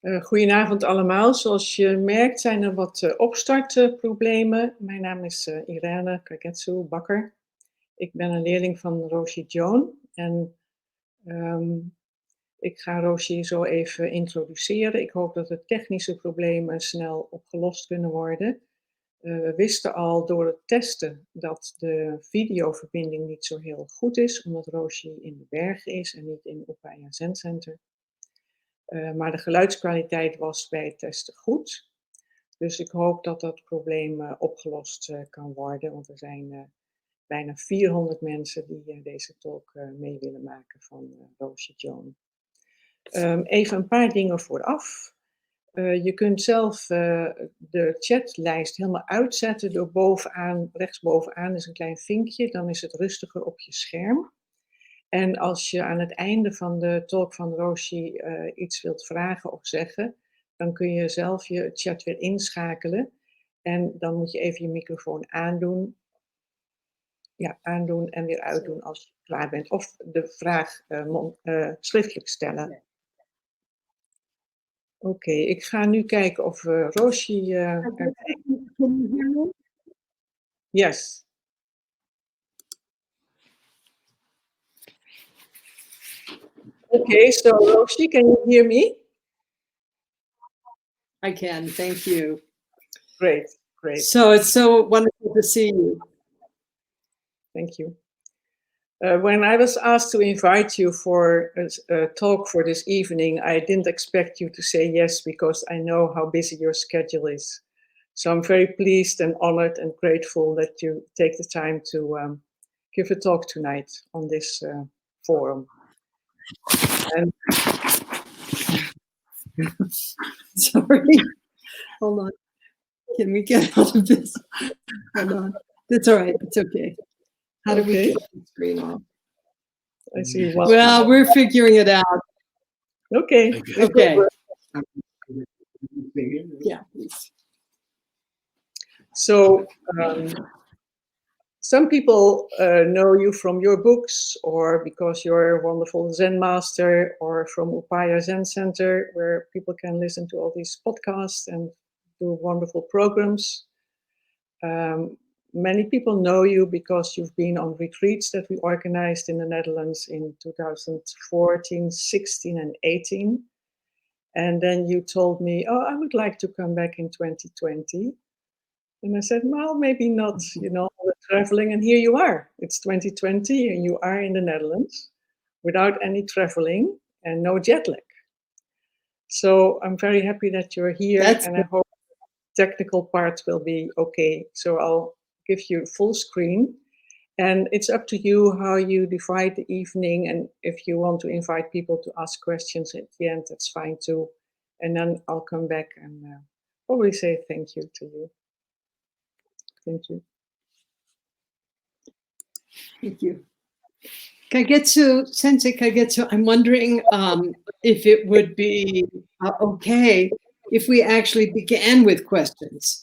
Goedenavond allemaal. Zoals je merkt zijn er wat opstartproblemen. Mijn naam is Irene Kaketsu Bakker. Ik ben een leerling van Roshi Joan en ik ga Roshi zo even introduceren. Ik hoop dat de technische problemen snel opgelost kunnen worden. We wisten al door het testen dat de videoverbinding niet zo heel goed is, omdat Roshi in de bergen is en niet in Upaya Zen Center. Maar de geluidskwaliteit was bij het testen goed. Dus ik hoop dat dat probleem opgelost kan worden. Want er zijn bijna 400 mensen die deze talk mee willen maken van Roshi Joan. Even een paar dingen vooraf. Je kunt zelf de chatlijst helemaal uitzetten door bovenaan, rechtsbovenaan is een klein vinkje. Dan is het rustiger op je scherm. En als je aan het einde van de talk van Roshi iets wilt vragen of zeggen, dan kun je zelf je chat weer inschakelen. En dan moet je even je microfoon aandoen. Ja, aandoen en weer uitdoen als je klaar bent. Of de vraag schriftelijk stellen. Oké, ik ga nu kijken of Roshi... Yes. Okay, so Roshi, can you hear me? I can, thank you. Great, great. So it's so wonderful to see you. Thank you. When I was asked to invite you for a talk for this evening, I didn't expect you to say yes, because I know how busy your schedule is. So I'm very pleased and honored and grateful that you take the time to give a talk tonight on this forum. And Sorry. Hold on. Can we get out of this? Hold on. That's all right. It's okay. How do we get the screen off? I see. Well, we're figuring it out. Okay. Okay. Yeah, please. So some people know you from your books, or because you're a wonderful Zen master, or from Upaya Zen Center, where people can listen to all these podcasts and do wonderful programs. Many people know you because you've been on retreats that we organized in the Netherlands in 2014, 16, and 18. And then you told me, oh, I would like to come back in 2020. And I said, well, maybe not, you know, traveling. And here you are. It's 2020 and you are in the Netherlands without any traveling and no jet lag. So I'm very happy that you're here. And I hope the technical part will be okay. So I'll give you full screen. And it's up to you how you divide the evening. And if you want to invite people to ask questions at the end, that's fine too. And then I'll come back and probably say thank you to you. Thank you. Thank you. Sensei Kagetsu, I'm wondering if it would be okay if we actually began with questions.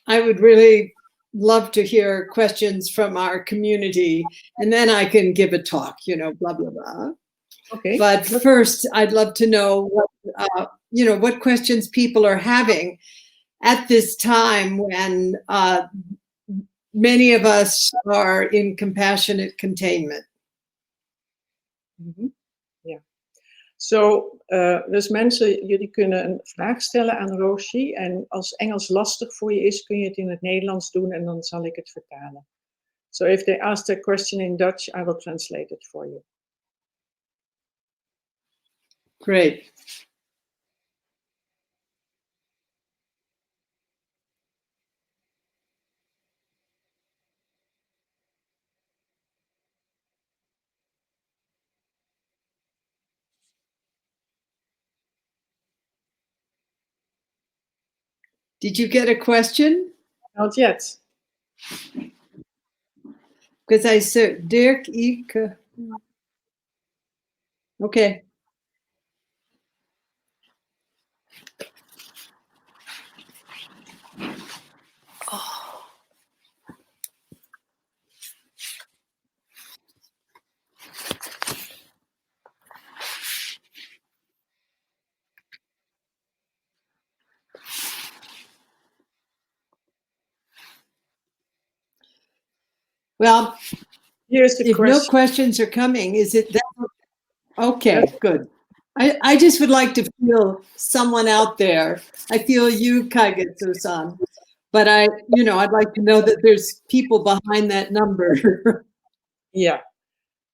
I would really love to hear questions from our community, and then I can give a talk, you know, blah, blah, blah. Okay. But first, I'd love to know what, what questions people are having at this time when many of us are in compassionate containment. Mm-hmm. Ja. So, dus mensen, jullie kunnen een vraag stellen aan Roshi. En als Engels lastig voor je is, kun je het in het Nederlands doen en dan zal ik het vertalen. So if they ask a question in Dutch, I will translate it for you. Great. Did you get a question? Not yet. Because I said, Dirk, Ike. Okay. Oh. Well, Here's the if question. no questions are coming, is it that? Okay, Yes. good. I just would like to feel someone out there. I feel you, Kaigetsu-san, but I'd like to know that there's people behind that number. Yeah,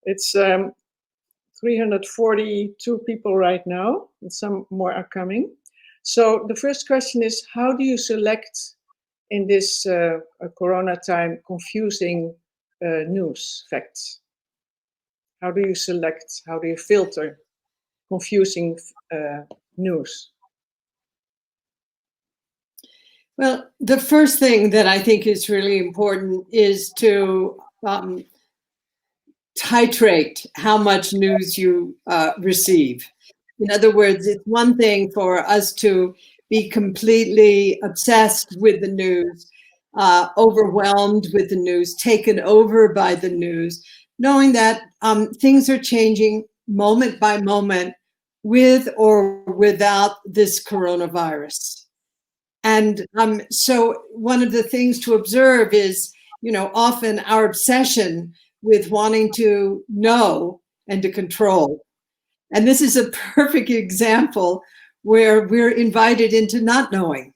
it's 342 people right now, and some more are coming. So the first question is, how do you select in this corona time confusing news facts? How do you select, how do you filter confusing news? Well, the first thing that I think is really important is to titrate how much news you receive. In other words, it's one thing for us to be completely obsessed with the news, overwhelmed with the news, taken over by the news, knowing that things are changing moment by moment with or without this coronavirus. And so one of the things to observe is, often our obsession with wanting to know and to control. And this is a perfect example where we're invited into not knowing.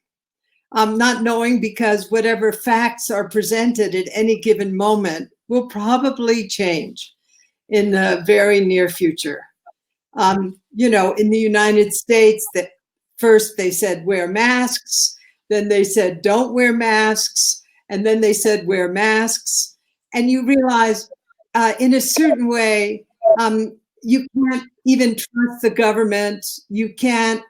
Not knowing because whatever facts are presented at any given moment will probably change in the very near future. In the United States, that first they said wear masks, then they said don't wear masks, and then they said wear masks. And you realize in a certain way, you can't even trust the government. You can't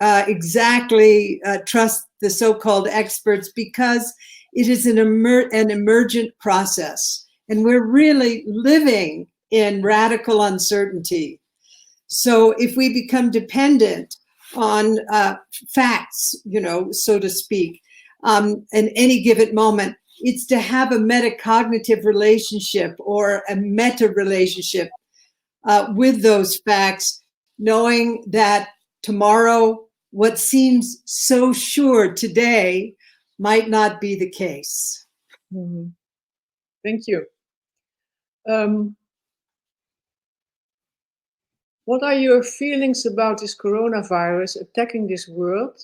exactly trust the so-called experts because it is an emergent process. And we're really living in radical uncertainty. So if we become dependent on facts, so to speak, in any given moment, it's to have a metacognitive relationship or a meta relationship with those facts, knowing that tomorrow, what seems so sure today might not be the case. Mm-hmm. Thank you. What are your feelings about this coronavirus attacking this world?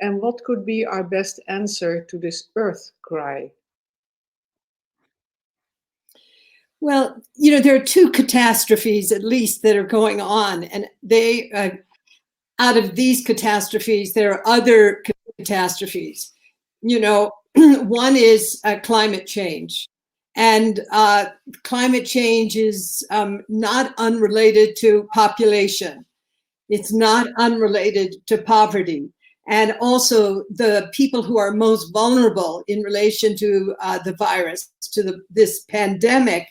And what could be our best answer to this earth cry? Well, there are two catastrophes at least that are going on, and they, out of these catastrophes, there are other catastrophes. One is climate change, and climate change is not unrelated to population. It's not unrelated to poverty. And also the people who are most vulnerable in relation to the virus, to this pandemic,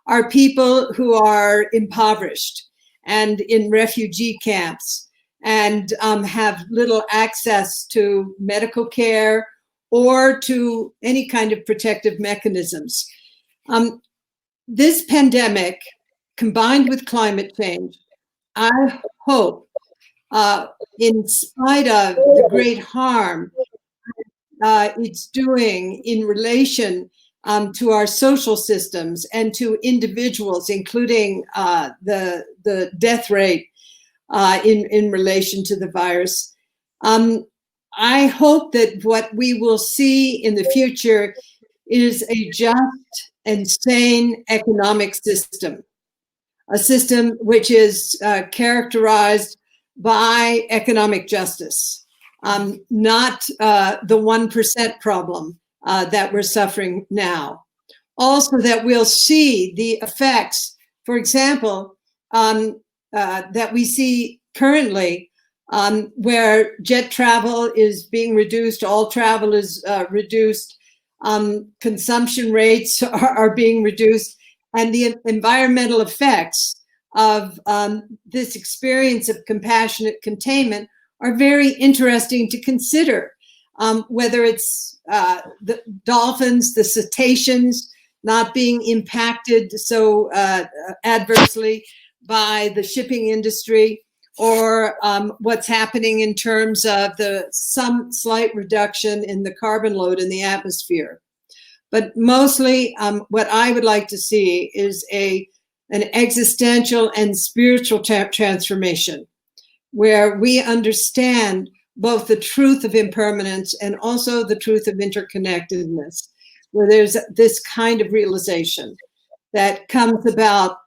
are people who are impoverished and in refugee camps and have little access to medical care or to any kind of protective mechanisms. This pandemic, combined with climate change, I hope, in spite of the great harm it's doing in relation to our social systems and to individuals, including the death rate in relation to the virus. I hope that what we will see in the future is a just and sane economic system, a system which is characterized by economic justice, not the 1% problem that we're suffering now. Also, that we'll see the effects, for example, that we see currently, where jet travel is being reduced, all travel is reduced, consumption rates are being reduced, and the environmental effects of this experience of compassionate containment are very interesting to consider. Whether it's the dolphins, the cetaceans not being impacted so adversely by the shipping industry, or what's happening in terms of some slight reduction in the carbon load in the atmosphere. But mostly what I would like to see is an existential and spiritual transformation where we understand both the truth of impermanence and also the truth of interconnectedness, where there's this kind of realization that comes about,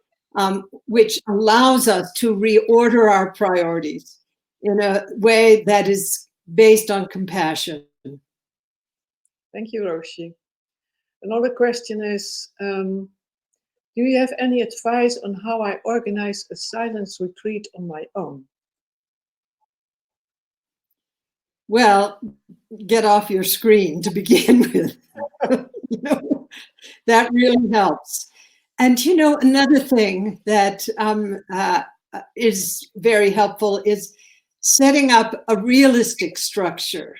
which allows us to reorder our priorities in a way that is based on compassion. Thank you, Roshi. Another question is, do you have any advice on how I organize a silence retreat on my own? Well, get off your screen to begin with. You know, that really helps. And you know, another thing that is very helpful is setting up a realistic structure.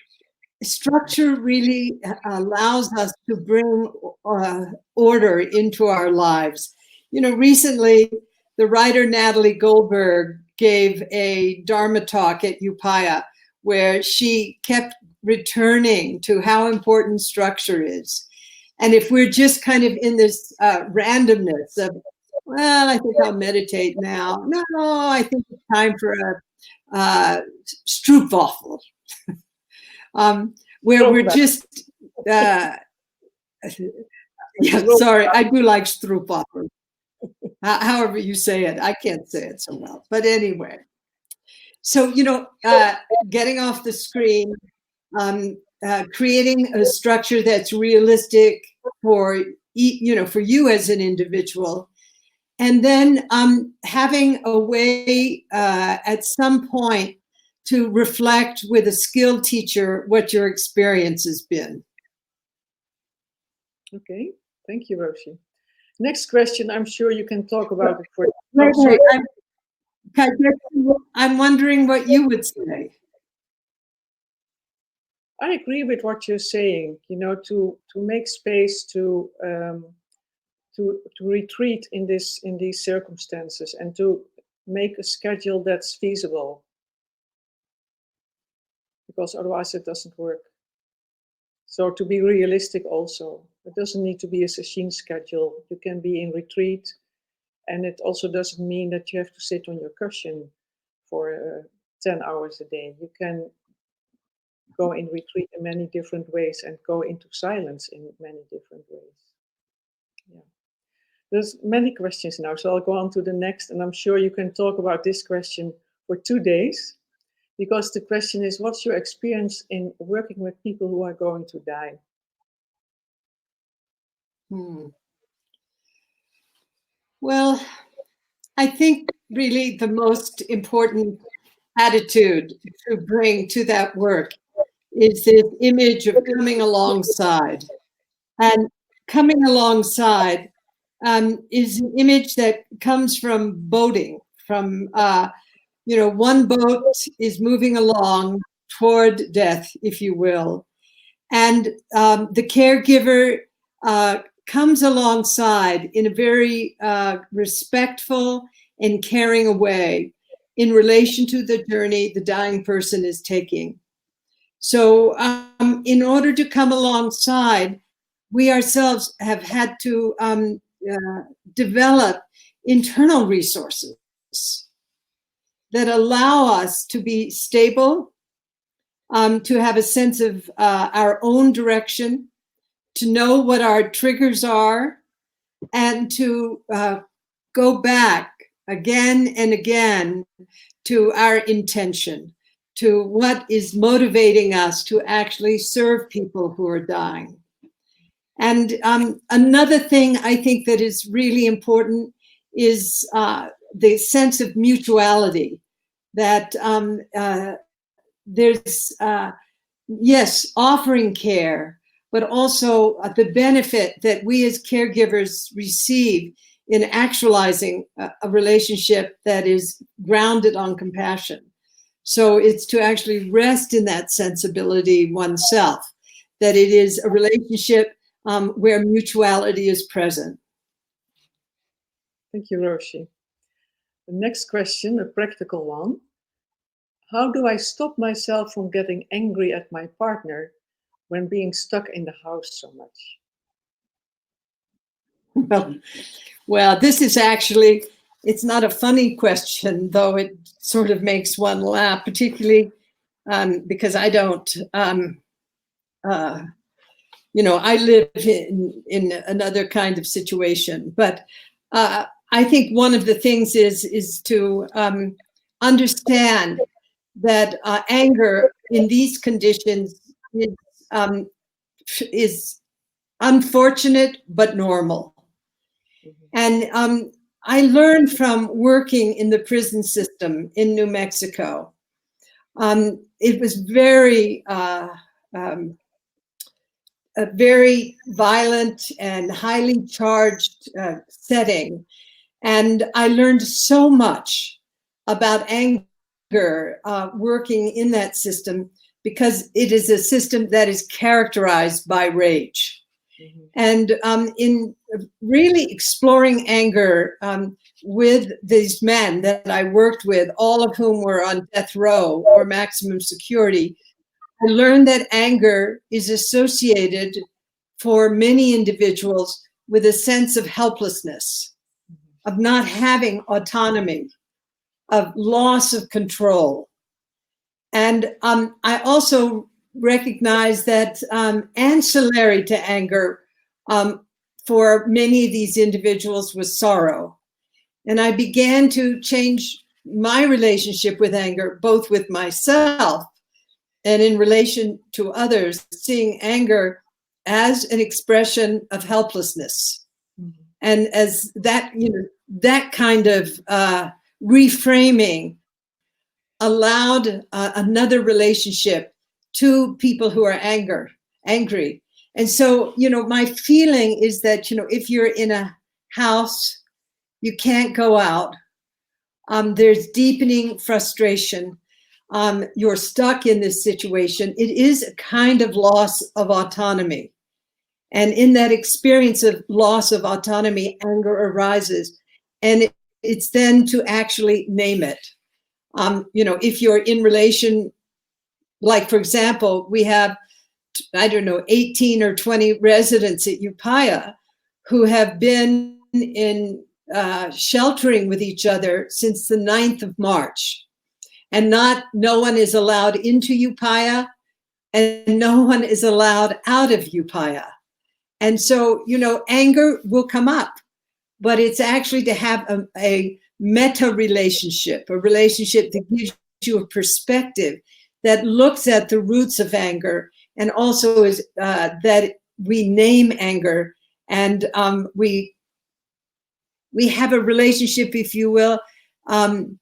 Structure really allows us to bring order into our lives. You know, recently the writer Natalie Goldberg gave a Dharma talk at Upaya where she kept returning to how important structure is. And if we're just kind of in this randomness of, well, I think I'll meditate now. No, I think it's time for a stroopwafel. Where we're just, yeah, sorry, I do like stroopwafel. However you say it, I can't say it so well. But anyway, so, you know, getting off the screen, creating a structure that's realistic for, you know, for you as an individual, and then having a way at some point to reflect with a skilled teacher what your experience has been. Okay, thank you, Roshi. Next question, I'm sure you can talk about it for. Wait, I'm wondering what you would say. I agree with what you're saying. You know, to make space to retreat in these circumstances and to make a schedule that's feasible, because otherwise it doesn't work. So to be realistic also, it doesn't need to be a sesshin schedule. You can be in retreat, and it also doesn't mean that you have to sit on your cushion for 10 hours a day. You can go in retreat in many different ways and go into silence in many different ways. Yeah. There's many questions now, so I'll go on to the next, and I'm sure you can talk about this question for 2 days, because the question is, what's your experience in working with people who are going to die? Well, I think really the most important attitude to bring to that work is this image of coming alongside. And coming alongside is an image that comes from boating, from, you know, one boat is moving along toward death, if you will. And the caregiver comes alongside in a very respectful and caring way in relation to the journey the dying person is taking. So in order to come alongside, we ourselves have had to develop internal resources that allow us to be stable, to have a sense of our own direction, to know what our triggers are, and to go back again and again to our intention, to what is motivating us to actually serve people who are dying. And another thing I think that is really important is the sense of mutuality, that there's, yes, offering care, but also the benefit that we as caregivers receive in actualizing a relationship that is grounded on compassion. So it's to actually rest in that sensibility oneself, that it is a relationship where mutuality is present. Thank you, Roshi. The next question, a practical one. How do I stop myself from getting angry at my partner when being stuck in the house so much? Well, this is actually, it's not a funny question, though it sort of makes one laugh, particularly because I don't, I live in another kind of situation. But I think one of the things is to understand that anger in these conditions is unfortunate but normal. And I learned from working in the prison system in New Mexico. It was a very violent and highly charged setting. And I learned so much about anger working in that system, because it is a system that is characterized by rage. And in really exploring anger with these men that I worked with, all of whom were on death row or maximum security, I learned that anger is associated for many individuals with a sense of helplessness, of not having autonomy, of loss of control. And I also recognize that ancillary to anger for many of these individuals was sorrow. And I began to change my relationship with anger, both with myself and in relation to others, seeing anger as an expression of helplessness. And as that, that kind of reframing allowed another relationship to people who are angry. And so, my feeling is that, if you're in a house, you can't go out. There's deepening frustration. You're stuck in this situation. It is a kind of loss of autonomy. And in that experience of loss of autonomy, anger arises. And it's then to actually name it. If you're in relation, like, for example, we have, 18 or 20 residents at Upaya who have been in sheltering with each other since the 9th of March. And no one is allowed into Upaya, and no one is allowed out of Upaya. And so, anger will come up, but it's actually to have a meta relationship, a relationship that gives you a perspective that looks at the roots of anger, and also is that we name anger, and we have a relationship, if you will. I'm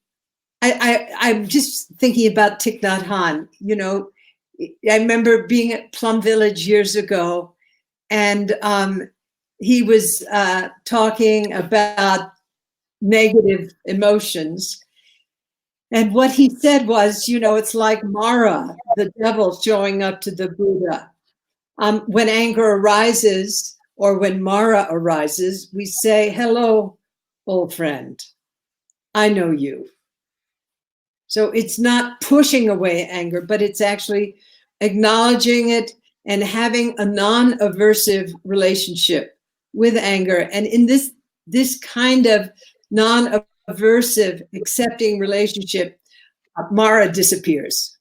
just thinking about Thich Nhat Hanh. I remember being at Plum Village years ago, and he was talking about negative emotions. And what he said was, it's like Mara, the devil showing up to the Buddha. When anger arises, or when Mara arises, we say, hello, old friend, I know you. So it's not pushing away anger, but it's actually acknowledging it and having a non-aversive relationship with anger. And in this kind of non-aversive, accepting relationship, Mara disappears.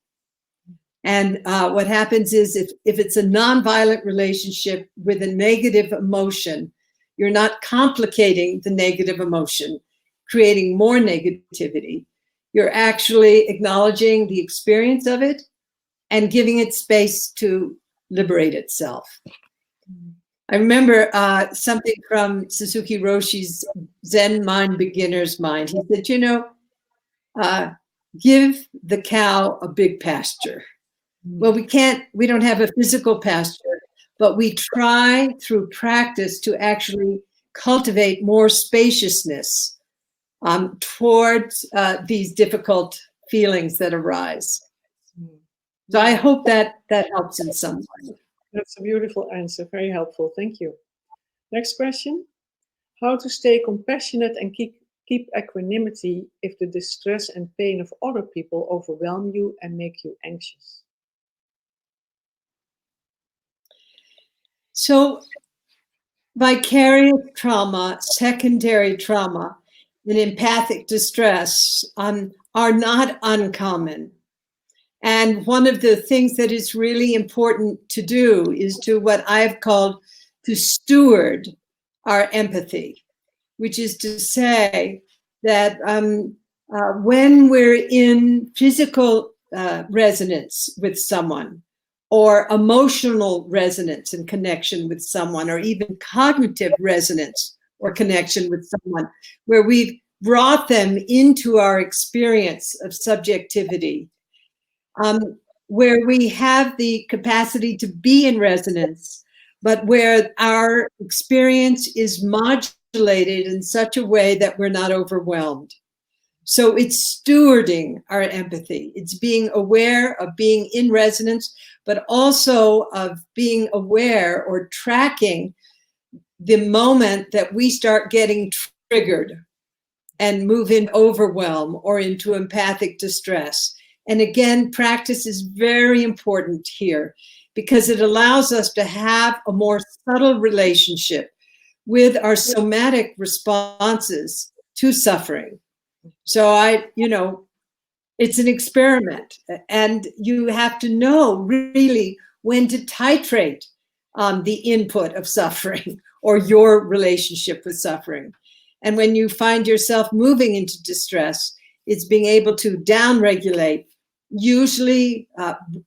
And what happens is, if it's a non-violent relationship with a negative emotion, you're not complicating the negative emotion, creating more negativity. You're actually acknowledging the experience of it and giving it space to liberate itself. I remember something from Suzuki Roshi's Zen Mind, Beginner's Mind. He said, give the cow a big pasture. Well, we don't have a physical pasture, but we try through practice to actually cultivate more spaciousness towards these difficult feelings that arise. So I hope that helps in some way. That's a beautiful answer. Very helpful. Thank you. Next question. How to stay compassionate and keep equanimity if the distress and pain of other people overwhelm you and make you anxious? So vicarious trauma, secondary trauma, and empathic distress are not uncommon. And one of the things that is really important to do is to what I've called to steward our empathy, which is to say that when we're in physical resonance with someone, or emotional resonance and connection with someone, or even cognitive resonance or connection with someone, where we've brought them into our experience of subjectivity, where we have the capacity to be in resonance, but where our experience is modulated in such a way that we're not overwhelmed. So it's stewarding our empathy. It's being aware of being in resonance, but also of being aware or tracking the moment that we start getting triggered and move in overwhelm or into empathic distress. And again, practice is very important here because it allows us to have a more subtle relationship with our somatic responses to suffering. So it's an experiment, and you have to know really when to titrate the input of suffering or your relationship with suffering. And when you find yourself moving into distress, it's being able to downregulate, usually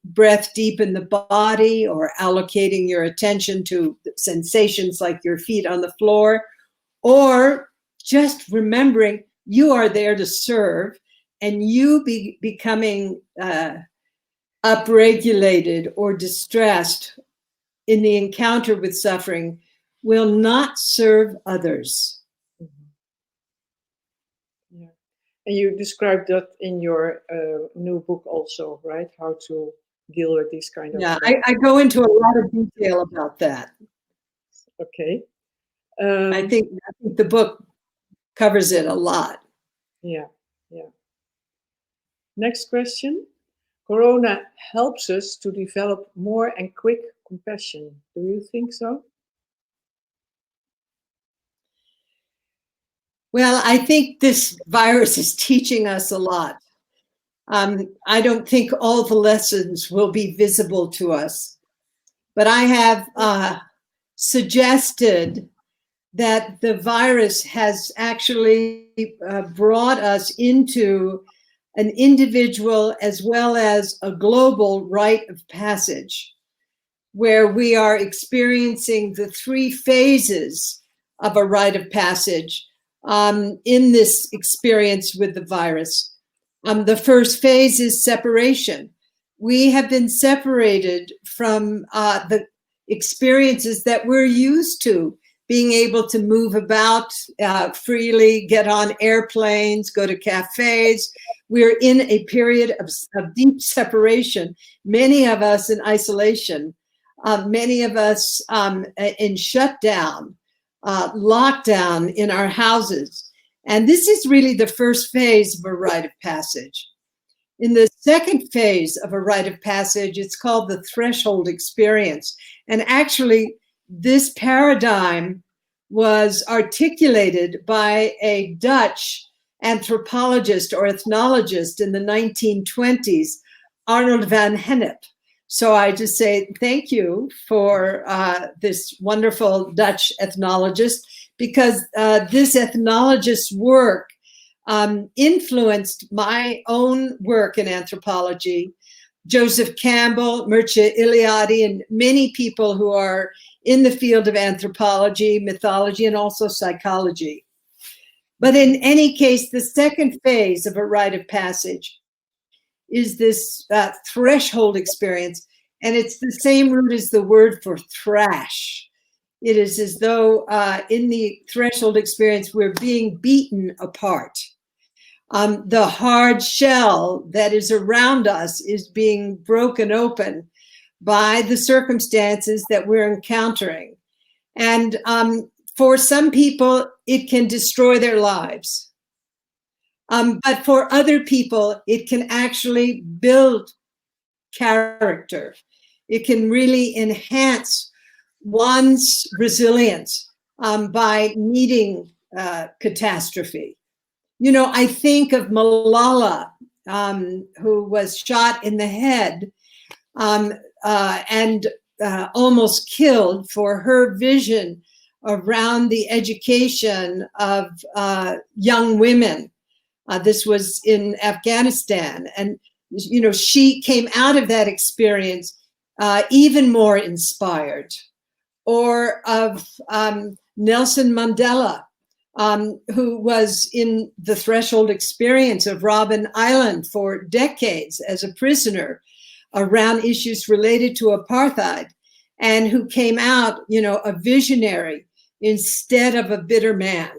breath deep in the body or allocating your attention to sensations like your feet on the floor, or just remembering you are there to serve, and you becoming upregulated or distressed in the encounter with suffering will not serve others. Yeah. And you described that in your new book also, right? How to deal with these kind of... Yeah, I go into a lot of detail about that. Okay. I think the book covers it a lot. Yeah. Next question. Corona helps us to develop more and quick compassion. Do you think so? Well, I think this virus is teaching us a lot. I don't think all the lessons will be visible to us, but I have suggested that the virus has actually brought us into an individual as well as a global rite of passage, where we are experiencing the three phases of a rite of passage in this experience with the virus. The first phase is separation. We have been separated from the experiences that we're used to, being able to move about freely, get on airplanes, go to cafes. We're in a period of deep separation, many of us in isolation, many of us in shutdown, lockdown in our houses. And this is really the first phase of a rite of passage. In the second phase of a rite of passage, it's called the threshold experience. And actually, this paradigm was articulated by a Dutch anthropologist or ethnologist in the 1920s, Arnold van Gennep. So I just say thank you for this wonderful Dutch ethnologist, because this ethnologist's work influenced my own work in anthropology. Joseph Campbell, Mircea Eliade, and many people who are in the field of anthropology, mythology, and also psychology. But in any case, the second phase of a rite of passage is this threshold experience, and it's the same root as the word for thrash. It is as though in the threshold experience, we're being beaten apart. The hard shell that is around us is being broken open by the circumstances that we're encountering. And for some people, it can destroy their lives. But for other people, it can actually build character. It can really enhance one's resilience by meeting catastrophe. You know, I think of Malala, who was shot in the head and almost killed for her vision around the education of young women. This was in Afghanistan. And, you know, she came out of that experience even more inspired. Or of Nelson Mandela, who was in the threshold experience of Robben Island for decades as a prisoner around issues related to apartheid, and who came out, you know, a visionary instead of a bitter man.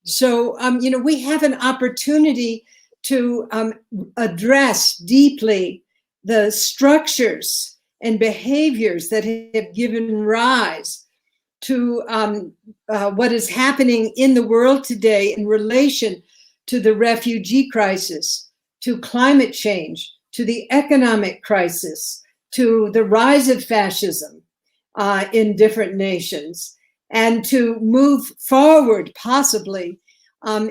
So, you know, we have an opportunity to address deeply the structures and behaviors that have given rise to what is happening in the world today in relation to the refugee crisis, to climate change, to the economic crisis, to the rise of fascism in different nations, and to move forward possibly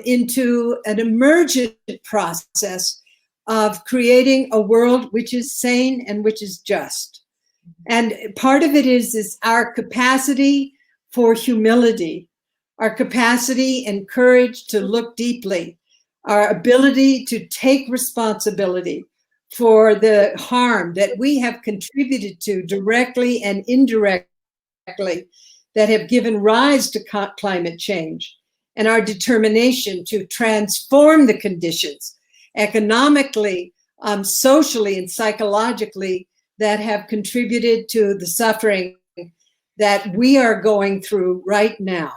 into an emergent process of creating a world which is sane and which is just. And part of it is our capacity for humility, our capacity and courage to look deeply, our ability to take responsibility for the harm that we have contributed to directly and indirectly that have given rise to climate change, and our determination to transform the conditions economically, socially, and psychologically that have contributed to the suffering that we are going through right now.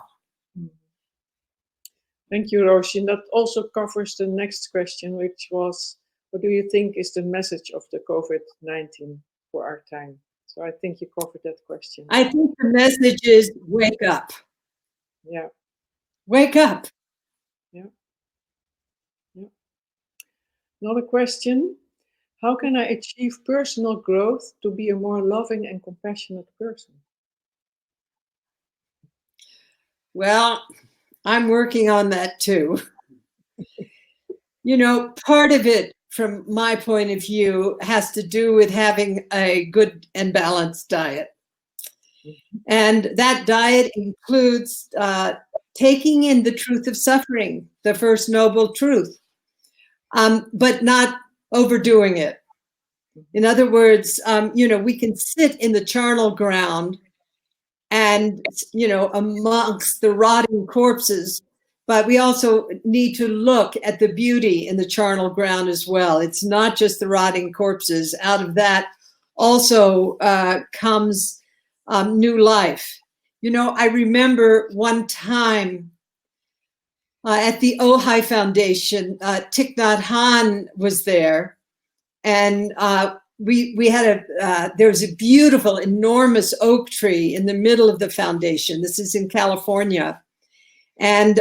Thank you, Roshi. And that also covers the next question, which was, what do you think is the message of the COVID-19 for our time? So I think you covered that question. I think the message is wake up. Yeah. Wake up. Yeah. Yeah. Another question. How can I achieve personal growth to be a more loving and compassionate person? Well, I'm working on that too. You know, part of it, from my point of view, has to do with having a good and balanced diet. And that diet includes taking in the truth of suffering, the first noble truth, but not overdoing it. In other words, you know, we can sit in the charnel ground and, you know, amongst the rotting corpses, but we also need to look at the beauty in the charnel ground as well. It's not just the rotting corpses. Out of that also comes new life. You know, I remember one time at the Ojai Foundation, Thich Nhat Hanh was there, and we had there was a beautiful, enormous oak tree in the middle of the foundation. This is in California. And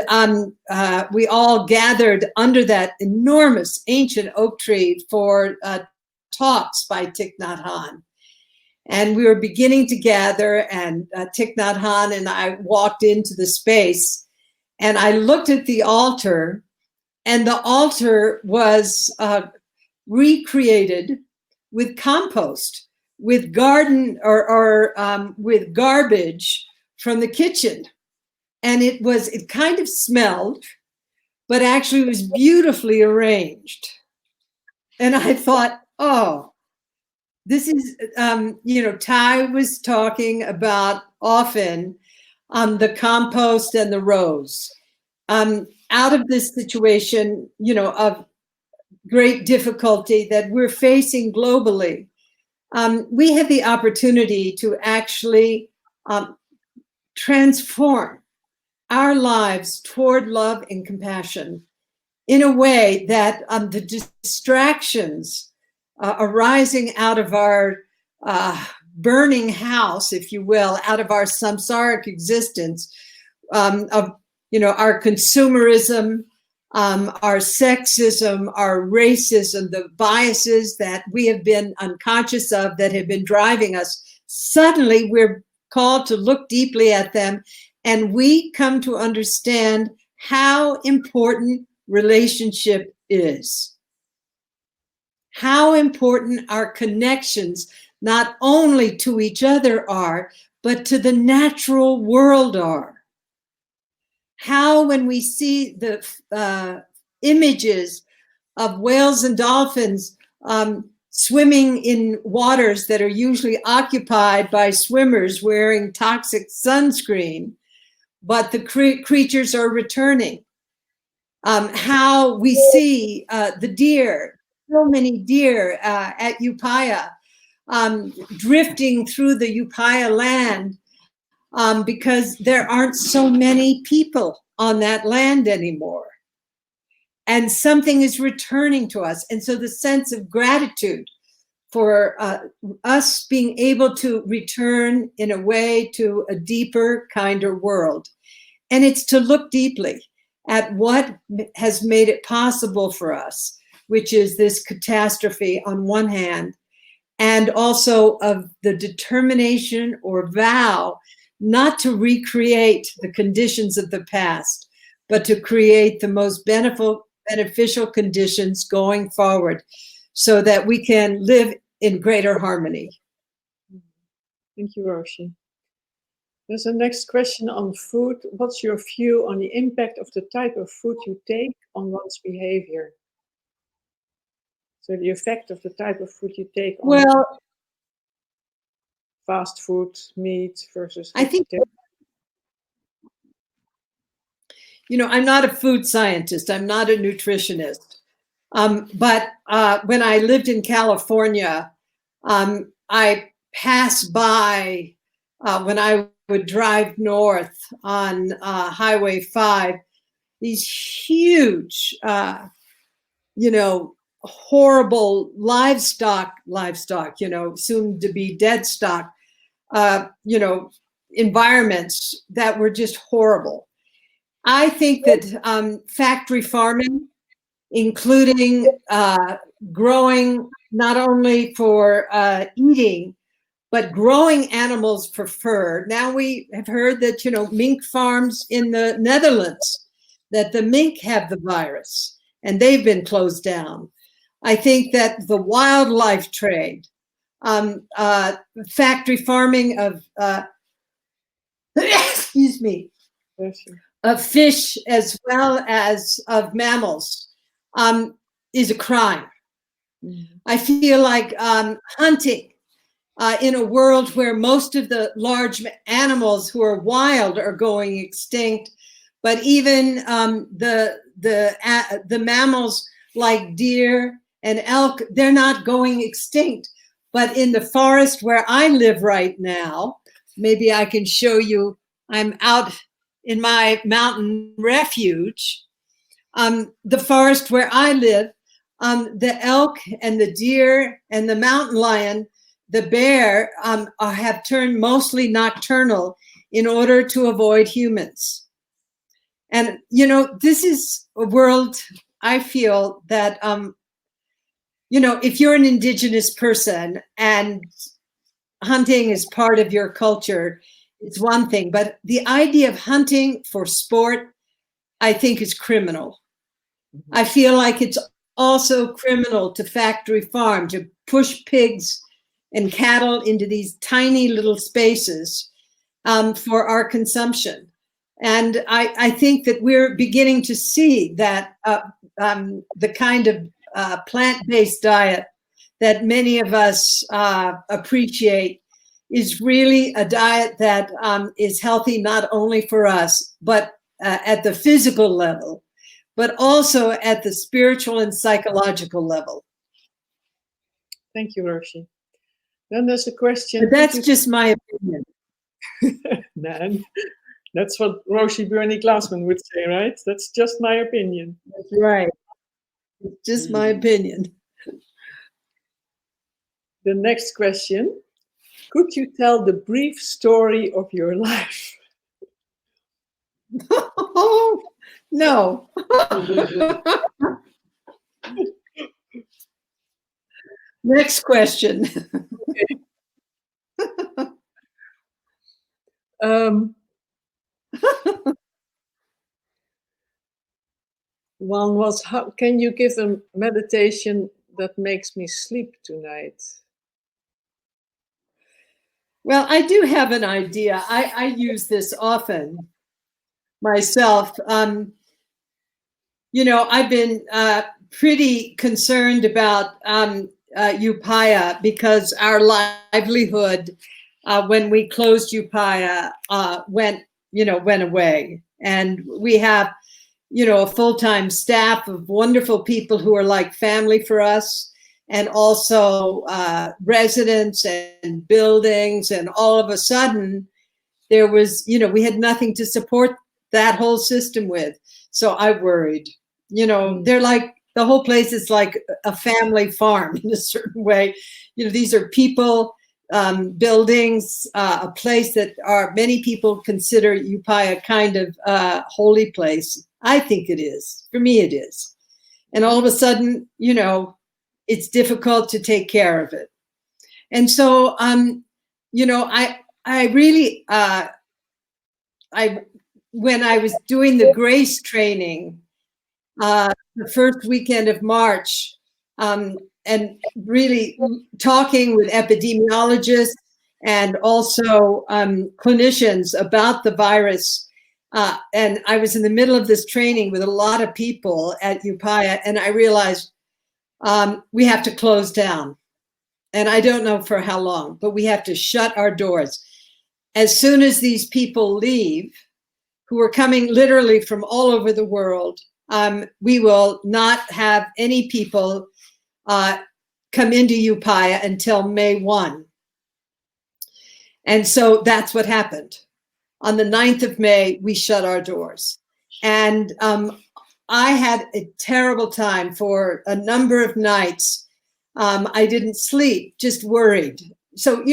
we all gathered under that enormous ancient oak tree for talks by Thich Nhat Hanh. And we were beginning to gather, and Thich Nhat Hanh and I walked into the space, and I looked at the altar, and the altar was recreated with compost, with garden or with garbage from the kitchen. And it kind of smelled, but actually was beautifully arranged. And I thought, oh, this is, you know, Ty was talking about often the compost and the rose. Out of this situation, you know, of great difficulty that we're facing globally, we have the opportunity to actually transform our lives toward love and compassion in a way that the distractions arising out of our burning house, if you will, out of our samsaric existence, of, you know, our consumerism, our sexism, our racism, the biases that we have been unconscious of that have been driving us. Suddenly we're called to look deeply at them and we come to understand how important relationship is. How important our connections, not only to each other are, but to the natural world are. How when we see the images of whales and dolphins swimming in waters that are usually occupied by swimmers wearing toxic sunscreen, but the creatures are returning. How we see the deer, so many deer at Upaya, drifting through the Upaya land because there aren't so many people on that land anymore. And something is returning to us. And so the sense of gratitude for us being able to return in a way to a deeper, kinder world. And it's to look deeply at what has made it possible for us, which is this catastrophe on one hand, and also of the determination or vow not to recreate the conditions of the past, but to create the most beneficial conditions going forward so that we can live in greater harmony. Thank you, Roshi. There's a next question on food. What's your view on the impact of the type of food you take on one's behavior? So the effect of the type of food you take on fast food, meat versus I think, you know, I'm not a food scientist. I'm not a nutritionist. But when I lived in California, I passed by, when I would drive north on Highway 5, these huge, you know, horrible livestock, you know, soon to be dead stock, you know, environments that were just horrible. I think that factory farming, including growing not only for eating, but growing animals for fur. Now we have heard that, you know, mink farms in the Netherlands, that the mink have the virus and they've been closed down. I think that the wildlife trade, factory farming of, excuse me, of fish as well as of mammals is a crime. Mm-hmm. I feel like hunting in a world where most of the large animals who are wild are going extinct, but even the mammals like deer and elk, they're not going extinct. But in the forest where I live right now, maybe I can show you, I'm out in my mountain refuge, the forest where I live, the elk and the deer and the mountain lion, the bear have turned mostly nocturnal in order to avoid humans. And, you know, this is a world, I feel that, you know, if you're an indigenous person and hunting is part of your culture, it's one thing. But the idea of hunting for sport, I think, is criminal. Mm-hmm. I feel like it's also criminal to factory farm, to push pigs and cattle into these tiny little spaces for our consumption. And I think that we're beginning to see that the kind of plant-based diet that many of us appreciate is really a diet that is healthy not only for us, but at the physical level, but also at the spiritual and psychological level. Thank you, Roshi. Then there's a question. But that's just my opinion. Nan, that's what Roshi Bernie Glassman would say, right? That's just my opinion. That's right. It's just my opinion. The next question. Could you tell the brief story of your life? No. Next question. Okay. One was, how can you give a meditation that makes me sleep tonight? Well, I do have an idea. I use this often myself. I've been pretty concerned about upaya because our livelihood, when we closed upaya, went away. And we have, a full-time staff of wonderful people who are like family for us, and also residents and buildings. And all of a sudden, there was, we had nothing to support that whole system with. So I worried. They're like, the whole place is like a family farm in a certain way. These are people, buildings, a place that many people consider Upaya kind of holy place. I think it is. For me, it is. And all of a sudden, it's difficult to take care of it. And so, I really, when I was doing the grace training, the first weekend of March, and really talking with epidemiologists and also clinicians about the virus. And I was in the middle of this training with a lot of people at Upaya, and I realized we have to close down. And I don't know for how long, but we have to shut our doors. As soon as these people leave, who are coming literally from all over the world, we will not have any people come into Upaya until May 1. And so that's what happened. On the 9th of May, we shut our doors. And I had a terrible time for a number of nights. I didn't sleep, just worried. So,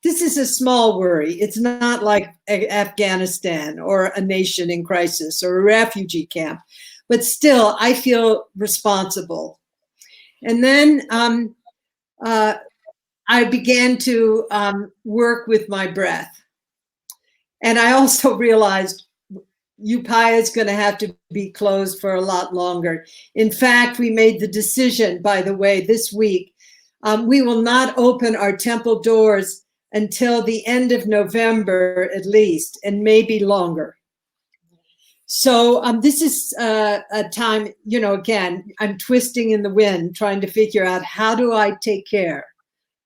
this is a small worry. It's not like Afghanistan or a nation in crisis or a refugee camp. But still, I feel responsible. And then I began to work with my breath. And I also realized Upaya is going to have to be closed for a lot longer. In fact, we made the decision, by the way, this week, we will not open our temple doors until the end of November at least, and maybe longer. So this is a time, again, I'm twisting in the wind, trying to figure out how do I take care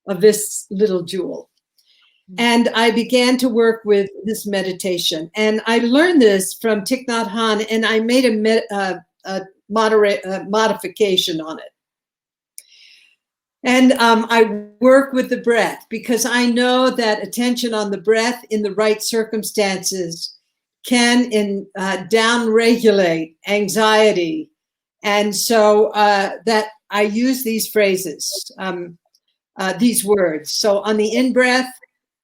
of this little jewel. And I began to work with this meditation. And I learned this from Thich Nhat Hanh, and I made a modification on it. And I work with the breath because I know that attention on the breath in the right circumstances can down-regulate anxiety. And so that I use these phrases, these words. So on the in-breath,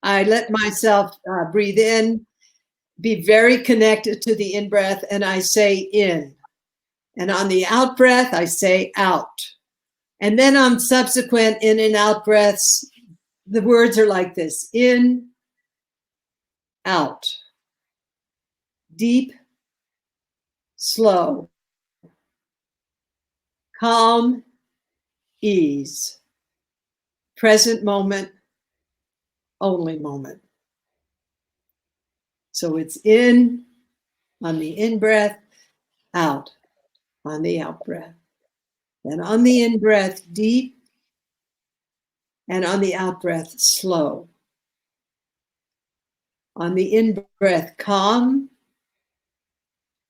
I let myself breathe in, be very connected to the in-breath, and I say in. And on the out-breath, I say out. And then on subsequent in and out breaths, the words are like this: in, out. Deep, slow, calm, ease, present moment, only moment. So it's in on the in-breath, out on the out-breath. Then on the in-breath, deep, and on the out-breath, slow. On the in-breath, calm,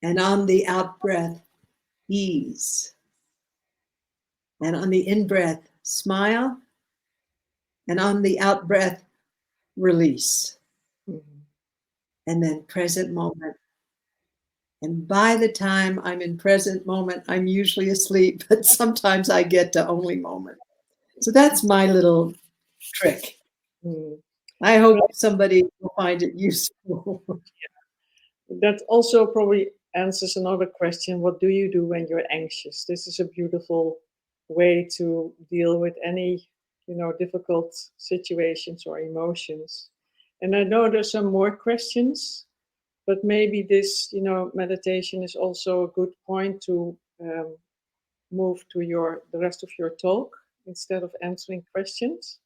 and on the out-breath, ease. And on the in-breath, smile, and on the out-breath, release. Mm-hmm. And then present moment. And by the time I'm in present moment, I'm usually asleep, but sometimes I get to only moment. So that's my little trick. Mm. I hope somebody will find it useful. That also probably answers another question. What do you do when you're anxious? This is a beautiful way to deal with any, difficult situations or emotions. And I know there's some more questions. But maybe this, meditation is also a good point to move to the rest of your talk instead of answering questions,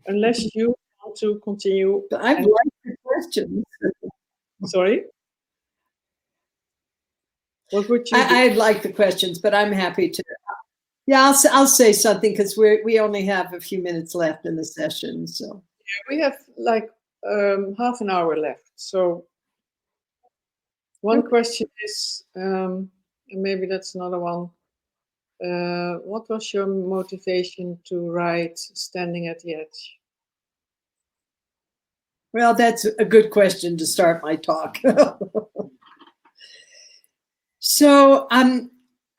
unless you want to continue. I like the questions. Sorry? What would you do? I like the questions, but I'm happy to. Yeah, I'll say something because we only have a few minutes left in the session. So we have like half an hour left. So one question is, and maybe that's another one. What was your motivation to write Standing at the Edge? Well, that's a good question to start my talk. So I'm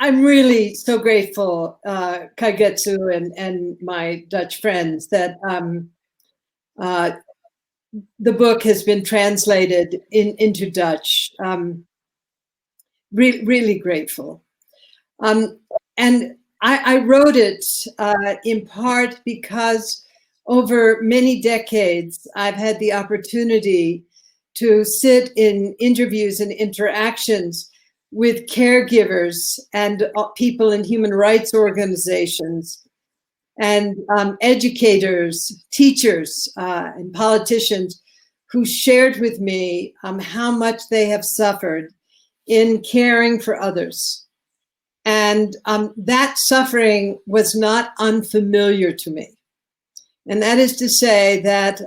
really so grateful, Kaigetsu and my Dutch friends, that the book has been translated into Dutch. Really grateful. And I wrote it in part because over many decades, I've had the opportunity to sit in interviews and interactions with caregivers and people in human rights organizations and educators, teachers, and politicians who shared with me how much they have suffered in caring for others. And that suffering was not unfamiliar to me. And that is to say that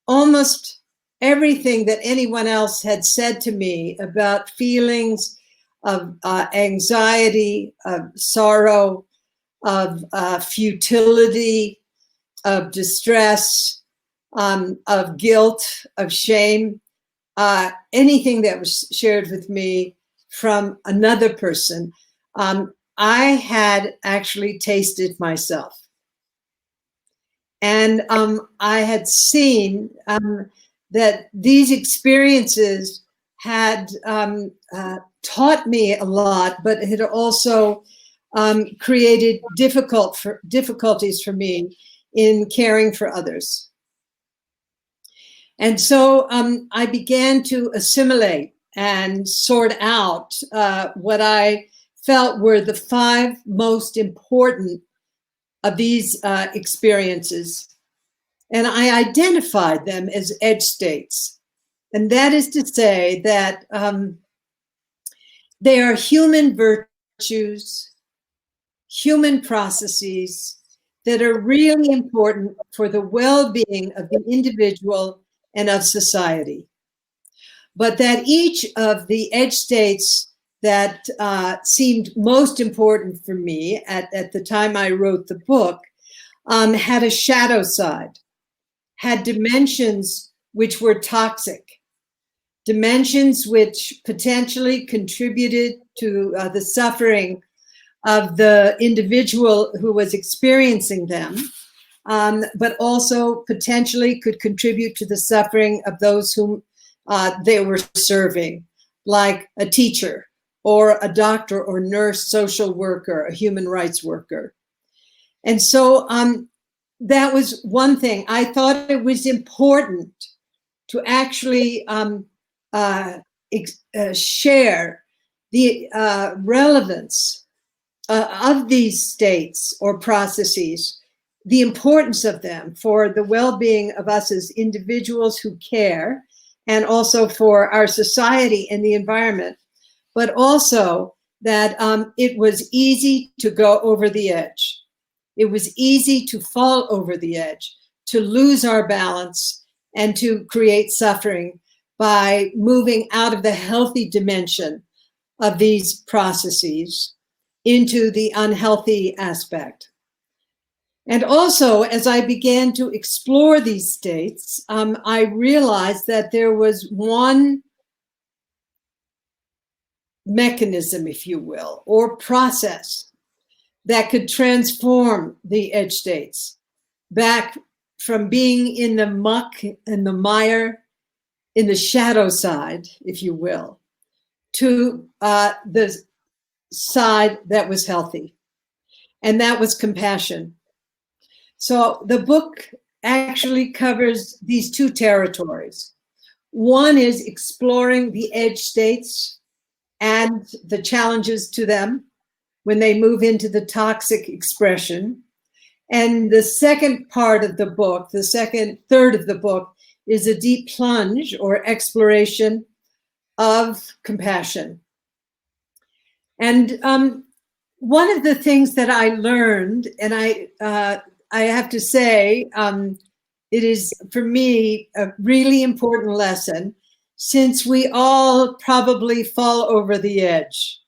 almost everything that anyone else had said to me about feelings of anxiety, of sorrow, of futility, of distress, of guilt, of shame, anything that was shared with me from another person, I had actually tasted myself. And I had seen that these experiences had taught me a lot, but had also created difficulties for me in caring for others. And so I began to assimilate and sort out what I felt were the 5 most important of these experiences. And I identified them as edge states. And that is to say that they are human virtues, human processes that are really important for the well-being of the individual and of society. But that each of the edge states that seemed most important for me at the time I wrote the book had a shadow side, had dimensions which were toxic, dimensions which potentially contributed to the suffering of the individual who was experiencing them, but also potentially could contribute to the suffering of those whom they were serving, like a teacher or a doctor or nurse, social worker, a human rights worker. And so that was one thing. I thought it was important to actually share the relevance of these states or processes, the importance of them for the well-being of us as individuals who care, and also for our society and the environment, but also that it was easy to go over the edge. It was easy to fall over the edge, to lose our balance, and to create suffering by moving out of the healthy dimension of these processes into the unhealthy aspect. And also, as I began to explore these states, I realized that there was one mechanism, if you will, or process that could transform the edge states back from being in the muck and the mire, in the shadow side, if you will, to the side that was healthy. And that was compassion. So the book actually covers these 2 territories. One is exploring the edge states and the challenges to them when they move into the toxic expression. And the second part of the book, the third of the book, is a deep plunge or exploration of compassion. And one of the things that I learned, and I have to say, it is for me a really important lesson, since we all probably fall over the edge,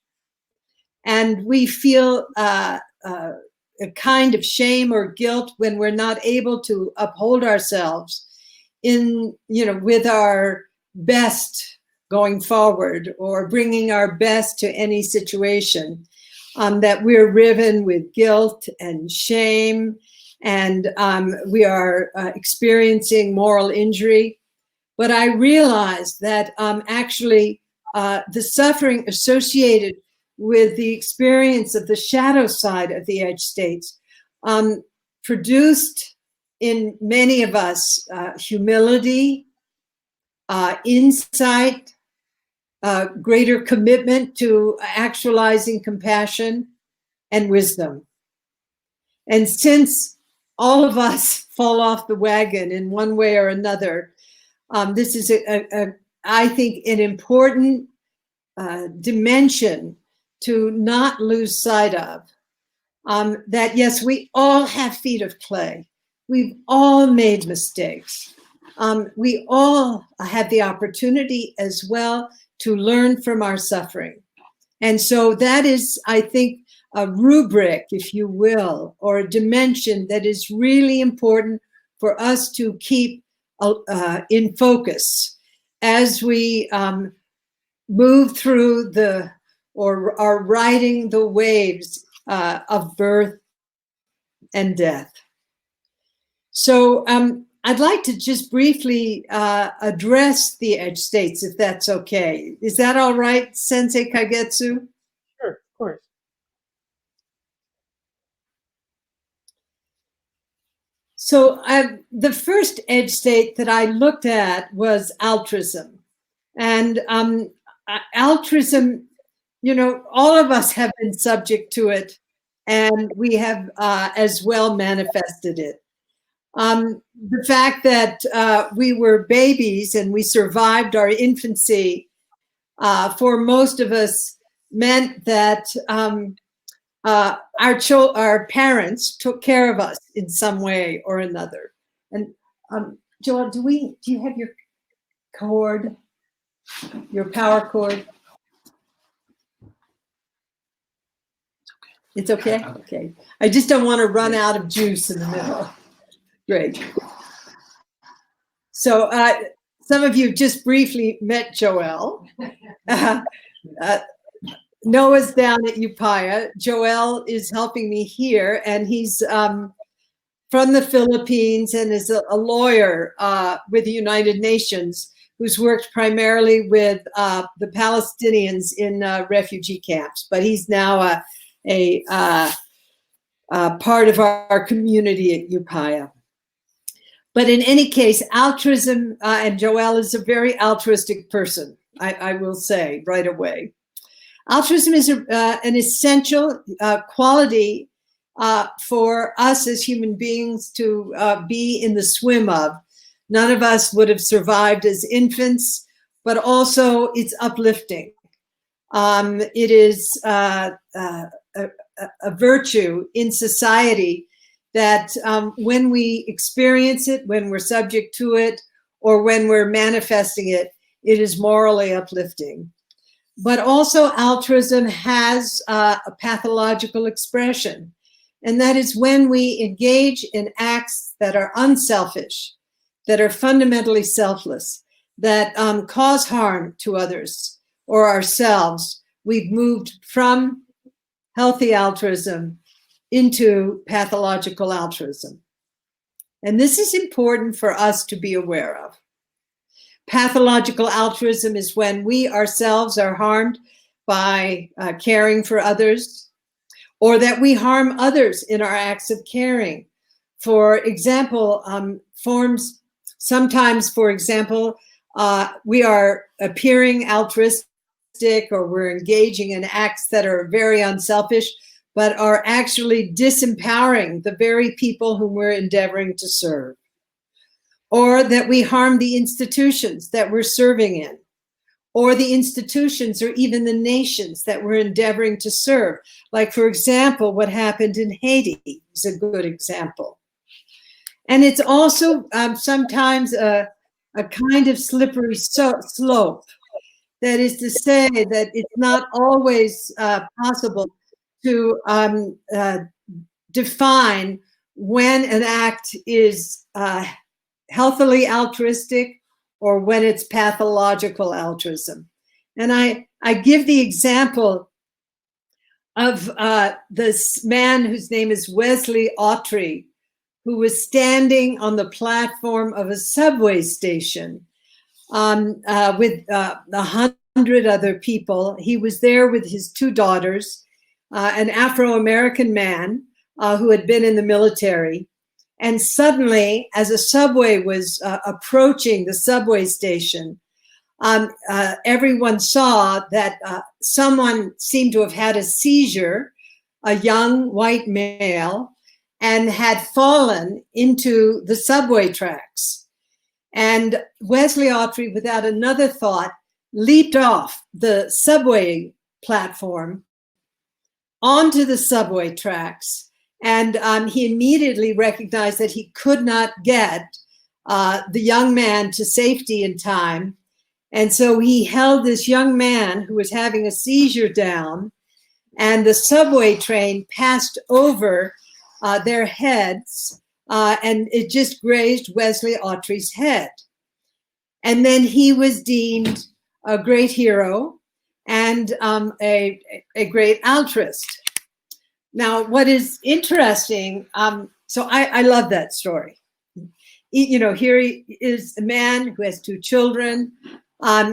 and we feel a kind of shame or guilt when we're not able to uphold ourselves in, with our best going forward, or bringing our best to any situation, that we're riven with guilt and shame, and we are experiencing moral injury. But I realized that actually the suffering associated with the experience of the shadow side of the edge states produced in many of us humility, insight, greater commitment to actualizing compassion and wisdom. And since all of us fall off the wagon in one way or another, this is, I think, an important dimension to not lose sight of. That yes, we all have feet of clay. We've all made mistakes. We all have the opportunity as well to learn from our suffering. And so that is, I think, a rubric, if you will, or a dimension that is really important for us to keep in focus as we move through or are riding the waves of birth and death. So I'd like to just briefly address the edge states, if that's okay. Is that all right, Sensei Kaigetsu? Sure, of course. So the first edge state that I looked at was altruism. And altruism, all of us have been subject to it, and we have as well manifested it. The fact that we were babies and we survived our infancy, for most of us, meant that our parents took care of us in some way or another. And Joel, do you have your cord, your power cord? It's okay? Okay. I just don't want to run out of juice in the middle. Great. So some of you just briefly met Joel. Noah's down at Upaya. Joel is helping me here, and he's from the Philippines and is a lawyer with the United Nations, who's worked primarily with the Palestinians in refugee camps. But he's now a part of our community at Upaya. But in any case, altruism, and Joel is a very altruistic person, I will say right away. Altruism is an essential quality for us as human beings to be in the swim of. None of us would have survived as infants, but also it's uplifting. It is a virtue in society that when we experience it, when we're subject to it, or when we're manifesting it, it is morally uplifting. But also altruism has a pathological expression, and that is when we engage in acts that are unselfish, that are fundamentally selfless, that cause harm to others or ourselves. We've moved from healthy altruism into pathological altruism. And this is important for us to be aware of. Pathological altruism is when we ourselves are harmed by caring for others, or that we harm others in our acts of caring. For example, sometimes, for example, we are appearing altruistic, or we're engaging in acts that are very unselfish, but are actually disempowering the very people whom we're endeavoring to serve. Or that we harm the institutions that we're serving in, or the institutions or even the nations that we're endeavoring to serve. Like, for example, what happened in Haiti is a good example. And it's also sometimes a kind of slippery slope. That is to say that it's not always possible to define when an act is healthily altruistic or when it's pathological altruism. And I give the example of this man whose name is Wesley Autry, who was standing on the platform of a subway station with 100 other people. He was there with his 2 daughters, an Afro-American man who had been in the military. And suddenly, as a subway was approaching the subway station, everyone saw that someone seemed to have had a seizure, a young white male, and had fallen into the subway tracks. And Wesley Autry, without another thought, leaped off the subway platform onto the subway tracks. And he immediately recognized that he could not get the young man to safety in time. And so he held this young man who was having a seizure down, and the subway train passed over their heads, and it just grazed Wesley Autry's head. And then he was deemed a great hero and a great altruist. Now, what is interesting, so I love that story. You know, here he is, a man who has 2 children.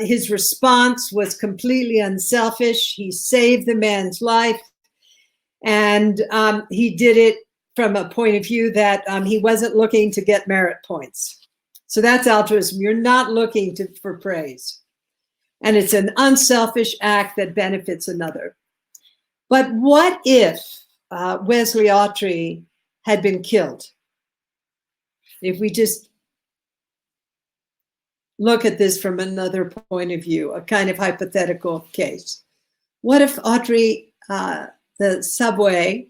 His response was completely unselfish. He saved the man's life, and he did it from a point of view that he wasn't looking to get merit points. So that's altruism. You're not looking for praise. And it's an unselfish act that benefits another. But what if Wesley Autry had been killed? If we just look at this from another point of view, a kind of hypothetical case. What if Autry, the subway,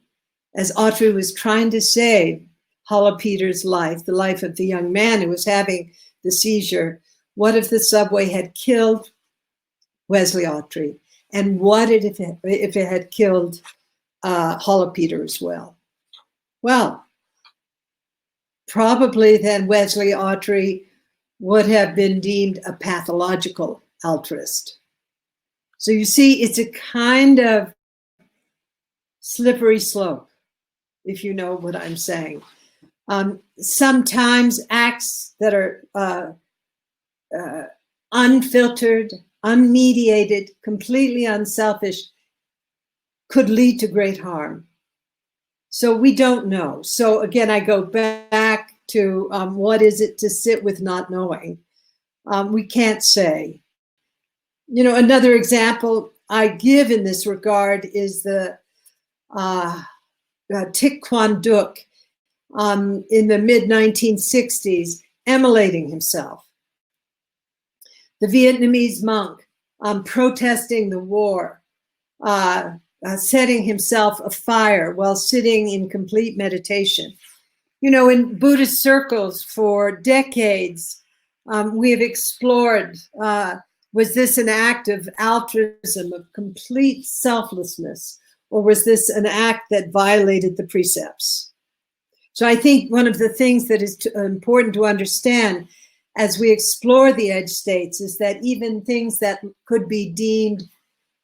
as Autry was trying to save Hala Peter's life, the life of the young man who was having the seizure, what if the subway had killed Wesley Autry? And what if it had killed Hala Peter as well? Well, probably then Wesley Autry would have been deemed a pathological altruist. So you see, it's a kind of slippery slope, if you know what I'm saying. Sometimes acts that are unfiltered, unmediated, completely unselfish could lead to great harm. So we don't know. So again, I go back to what is it to sit with not knowing? We can't say. You know, another example I give in this regard is the Thich Quang Duc in the mid-1960s, immolating himself. The Vietnamese monk protesting the war, setting himself afire while sitting in complete meditation. You know, in Buddhist circles for decades, we have explored, was this an act of altruism, of complete selflessness, or was this an act that violated the precepts? So I think one of the things that is important to understand as we explore the edge states is that even things that could be deemed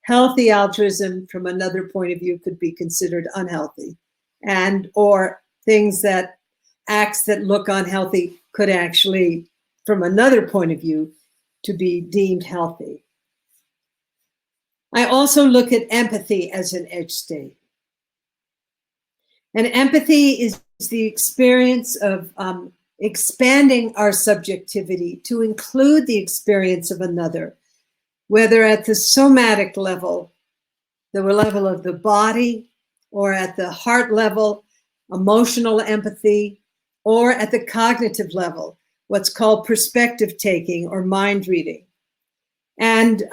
healthy altruism from another point of view could be considered unhealthy, and or things that acts that look unhealthy could actually, from another point of view, to be deemed healthy. I also look at empathy as an edge state. And empathy is the experience of expanding our subjectivity to include the experience of another, whether at the somatic level, the level of the body, or at the heart level, emotional empathy, or at the cognitive level, what's called perspective taking or mind reading. And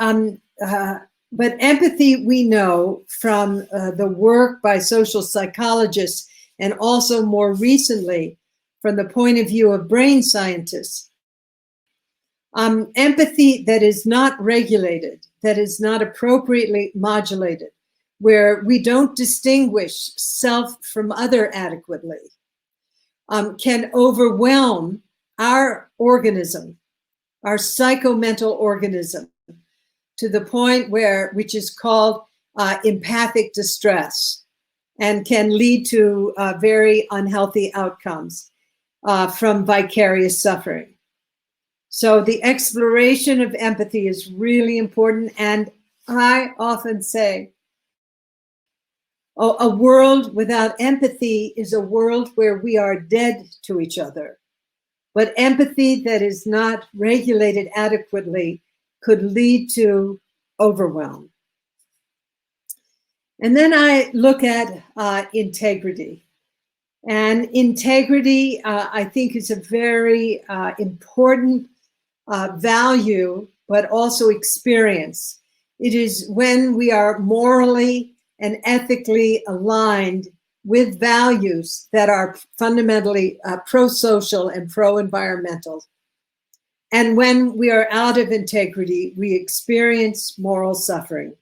but empathy, we know from the work by social psychologists, and also more recently from the point of view of brain scientists, empathy that is not regulated, that is not appropriately modulated, where we don't distinguish self from other adequately, can overwhelm our organism, our psychomental organism, to the point where, which is called empathic distress, and can lead to very unhealthy outcomes from vicarious suffering. So the exploration of empathy is really important. And I often say, a world without empathy is a world where we are dead to each other. But empathy that is not regulated adequately could lead to overwhelm. And then I look at integrity. And integrity, I think, is a very important value, but also experience. It is when we are morally and ethically aligned with values that are fundamentally pro-social and pro-environmental. And when we are out of integrity, we experience moral suffering.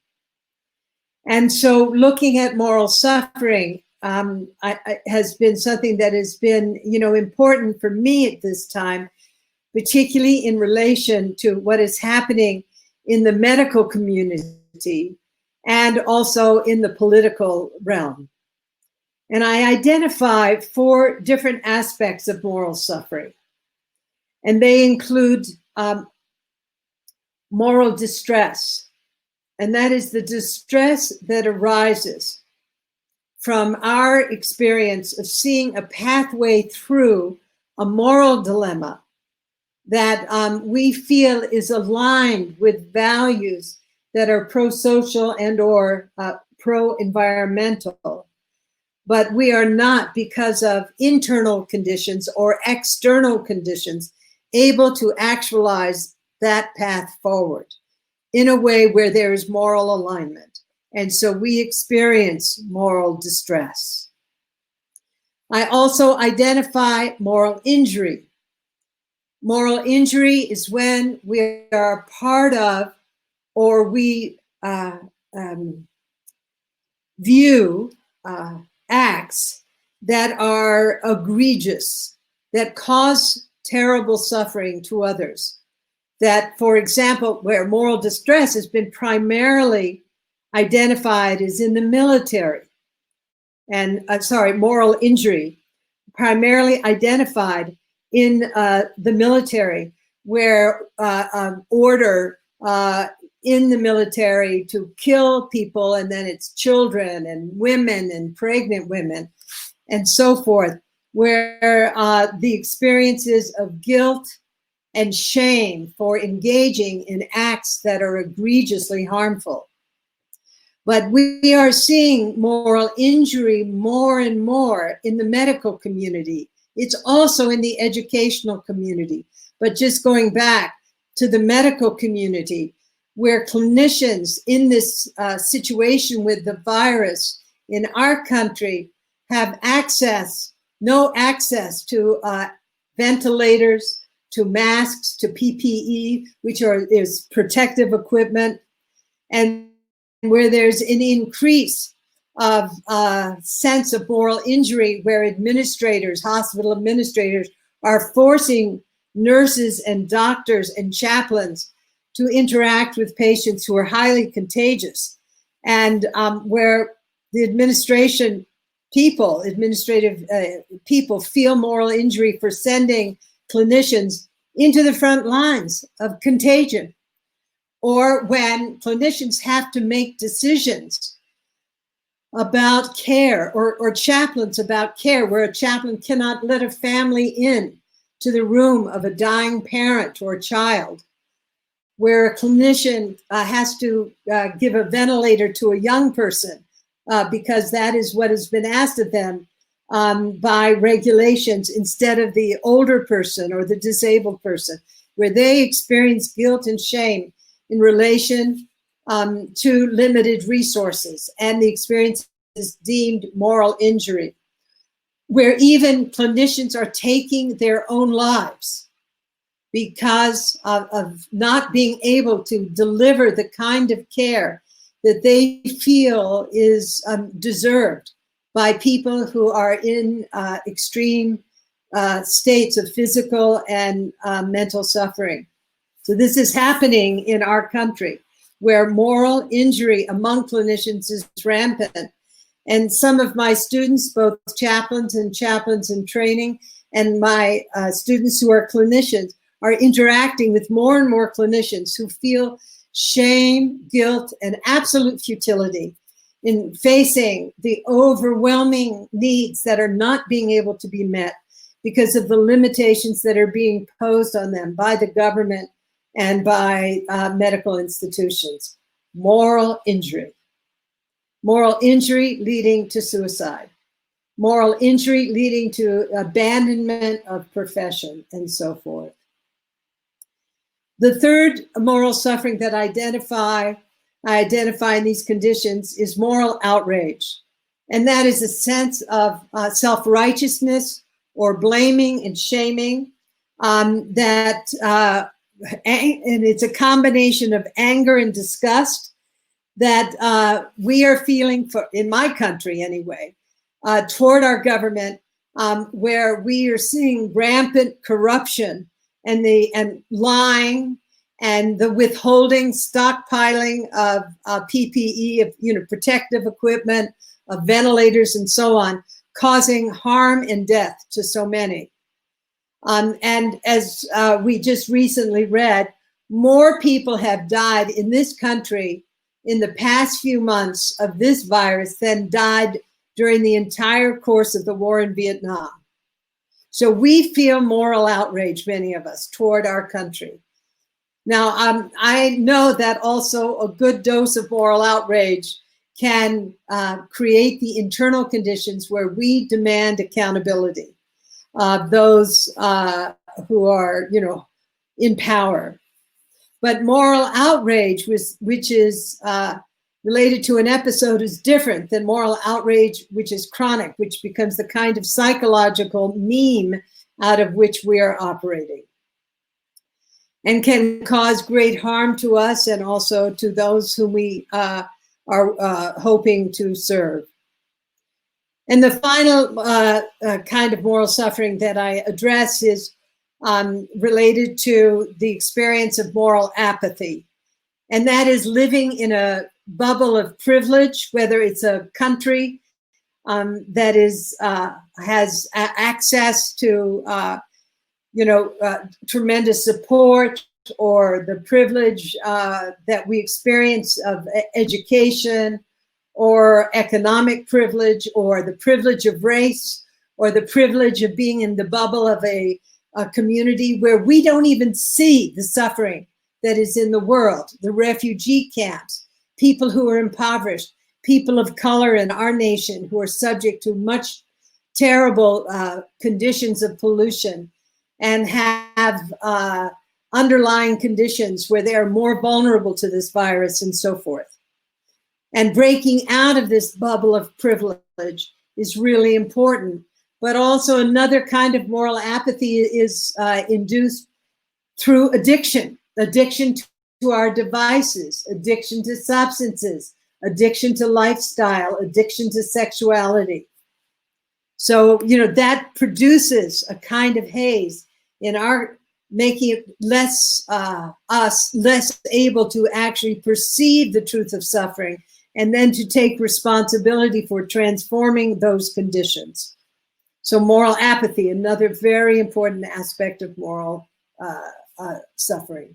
And so looking at moral suffering has been something that has been, important for me at this time, particularly in relation to what is happening in the medical community and also in the political realm. And I identify 4 different aspects of moral suffering. And they include moral distress. And that is the distress that arises from our experience of seeing a pathway through a moral dilemma that we feel is aligned with values that are pro-social and or pro-environmental. But we are not, because of internal conditions or external conditions, able to actualize that path forward in a way where there is moral alignment. And so we experience moral distress. I also identify moral injury. Moral injury is when we are part of or we view acts that are egregious, that cause terrible suffering to others. That, for example, where moral distress has been primarily identified is in the military. And, moral injury, primarily identified in the military, where order in the military to kill people, and then it's children and women and pregnant women and so forth, where the experiences of guilt and shame for engaging in acts that are egregiously harmful. But we are seeing moral injury more and more in the medical community. It's also in the educational community. But just going back to the medical community, where clinicians in this situation with the virus in our country have no access to ventilators, to masks, to PPE, which is protective equipment, and where there's an increase of sense of moral injury, where administrators, hospital administrators, are forcing nurses and doctors and chaplains to interact with patients who are highly contagious, and where the administrative people feel moral injury for sending clinicians into the front lines of contagion, or when clinicians have to make decisions about care, or chaplains about care, where a chaplain cannot let a family in to the room of a dying parent or child, where a clinician has to give a ventilator to a young person because that is what has been asked of them by regulations, instead of the older person or the disabled person, where they experience guilt and shame in relation to limited resources, and the experience is deemed moral injury, where even clinicians are taking their own lives because of not being able to deliver the kind of care that they feel is deserved by people who are in extreme states of physical and mental suffering. So this is happening in our country, where moral injury among clinicians is rampant. And some of my students, both chaplains in training, and my students who are clinicians, are interacting with more and more clinicians who feel shame, guilt, and absolute futility in facing the overwhelming needs that are not being able to be met because of the limitations that are being posed on them by the government and by medical institutions. Moral injury. Moral injury leading to suicide. Moral injury leading to abandonment of profession, and so forth. The third moral suffering that I identify in these conditions is moral outrage. And that is a sense of self-righteousness or blaming and shaming and it's a combination of anger and disgust that we are feeling, in my country anyway, toward our government, where we are seeing rampant corruption and lying and the withholding, stockpiling of PPE, of protective equipment, of ventilators, and so on, causing harm and death to so many. And as we just recently read, more people have died in this country in the past few months of this virus than died during the entire course of the war in Vietnam. So we feel moral outrage, many of us, toward our country. Now, I know that also a good dose of moral outrage can create the internal conditions where we demand accountability of those who are, in power. But moral outrage, which is related to an episode, is different than moral outrage, which is chronic, which becomes the kind of psychological meme out of which we are operating, and can cause great harm to us and also to those whom we are hoping to serve. And the final kind of moral suffering that I address is related to the experience of moral apathy. And that is living in a bubble of privilege, whether it's a country that has access to tremendous support, or the privilege that we experience of education, or economic privilege, or the privilege of race, or the privilege of being in the bubble of a community where we don't even see the suffering that is in the world, the refugee camps, people who are impoverished, people of color in our nation who are subject to much terrible conditions of pollution and have underlying conditions where they are more vulnerable to this virus, and so forth. And breaking out of this bubble of privilege is really important. But also another kind of moral apathy is induced through addiction to our devices, addiction to substances, addiction to lifestyle, addiction to sexuality. So, that produces a kind of haze in our, making it us less able to actually perceive the truth of suffering, and then to take responsibility for transforming those conditions. So moral apathy, another very important aspect of moral suffering.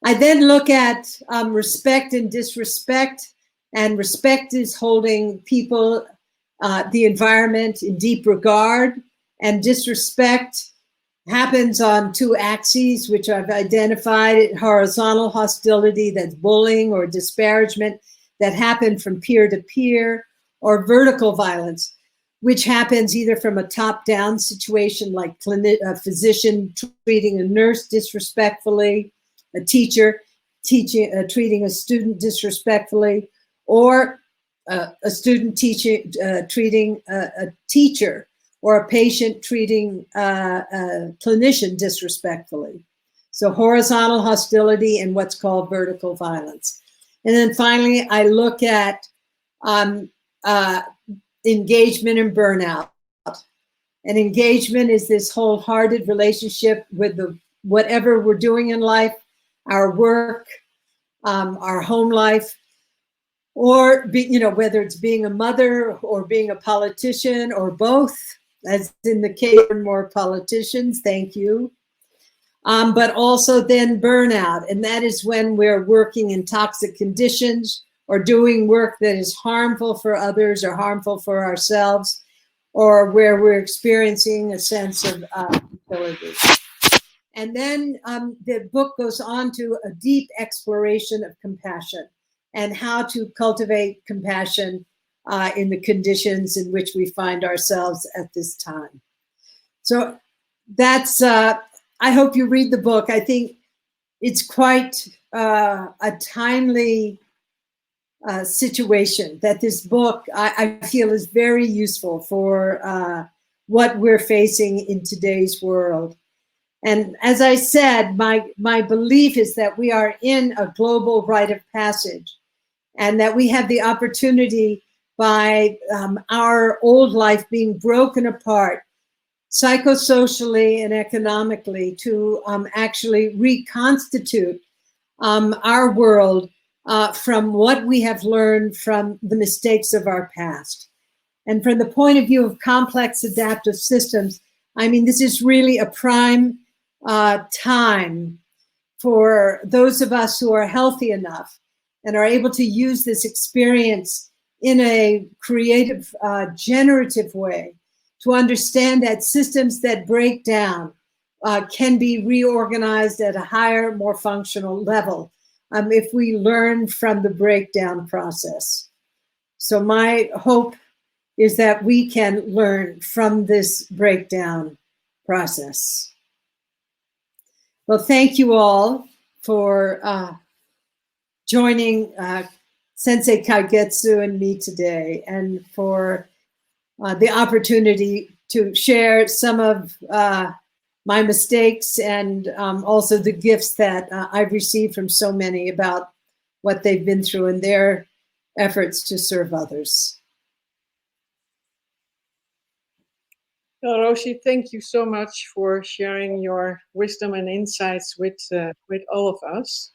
I then look at respect and disrespect, and respect is holding people, the environment in deep regard, and disrespect happens on two axes, which I've identified: horizontal hostility, that's bullying or disparagement that happen from peer to peer, or vertical violence, which happens either from a top-down situation, like a physician treating a nurse disrespectfully, a teacher treating a student disrespectfully, or a student treating a teacher, or a patient treating a clinician disrespectfully. So horizontal hostility and what's called vertical violence. And then finally, I look at engagement and burnout. And engagement is this wholehearted relationship with whatever we're doing in life, our work, our home life, or whether it's being a mother or being a politician or both, as in the case of more politicians, thank you. But also then burnout, and that is when we're working in toxic conditions or doing work that is harmful for others or harmful for ourselves, or where we're experiencing a sense of futility. And then the book goes on to a deep exploration of compassion and how to cultivate compassion in the conditions in which we find ourselves at this time. So that's, I hope you read the book. I think it's quite a timely situation that this book, I feel, is very useful for what we're facing in today's world. And as I said, my belief is that we are in a global rite of passage, and that we have the opportunity, by our old life being broken apart psychosocially and economically, to actually reconstitute our world from what we have learned from the mistakes of our past. And from the point of view of complex adaptive systems, I mean, this is really a prime time for those of us who are healthy enough and are able to use this experience in a creative, generative way to understand that systems that break down can be reorganized at a higher, more functional level if we learn from the breakdown process. So my hope is that we can learn from this breakdown process. Well, thank you all for joining Sensei Kagetsu and me today, and for the opportunity to share some of my mistakes and also the gifts that I've received from so many about what they've been through in their efforts to serve others. Well, Roshi, thank you so much for sharing your wisdom and insights with all of us.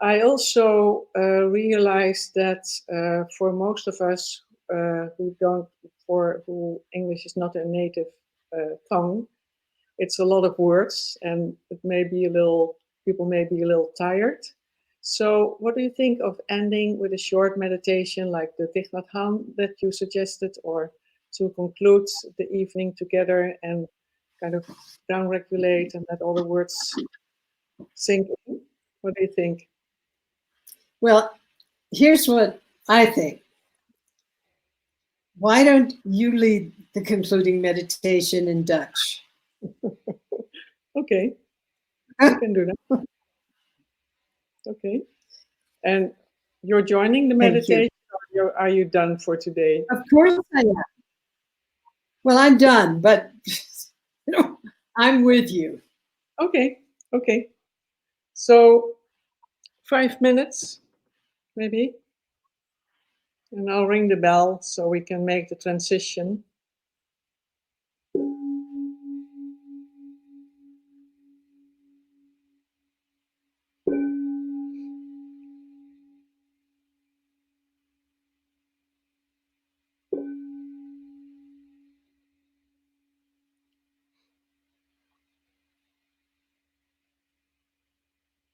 I also realized that for most of us who English is not a native tongue, it's a lot of words, and it may be people may be a little tired. So what do you think of ending with a short meditation like the Thich Nhat Hanh that you suggested, or to conclude the evening together and kind of down-regulate and let all the words sink in? What do you think? Well, here's what I think. Why don't you lead the concluding meditation in Dutch? Okay, I can do that. Okay. And you're joining the meditation, or are you done for today? Of course I am. Well, I'm done, but I'm with you. Okay, okay. So 5 minutes, maybe, and I'll ring the bell so we can make the transition.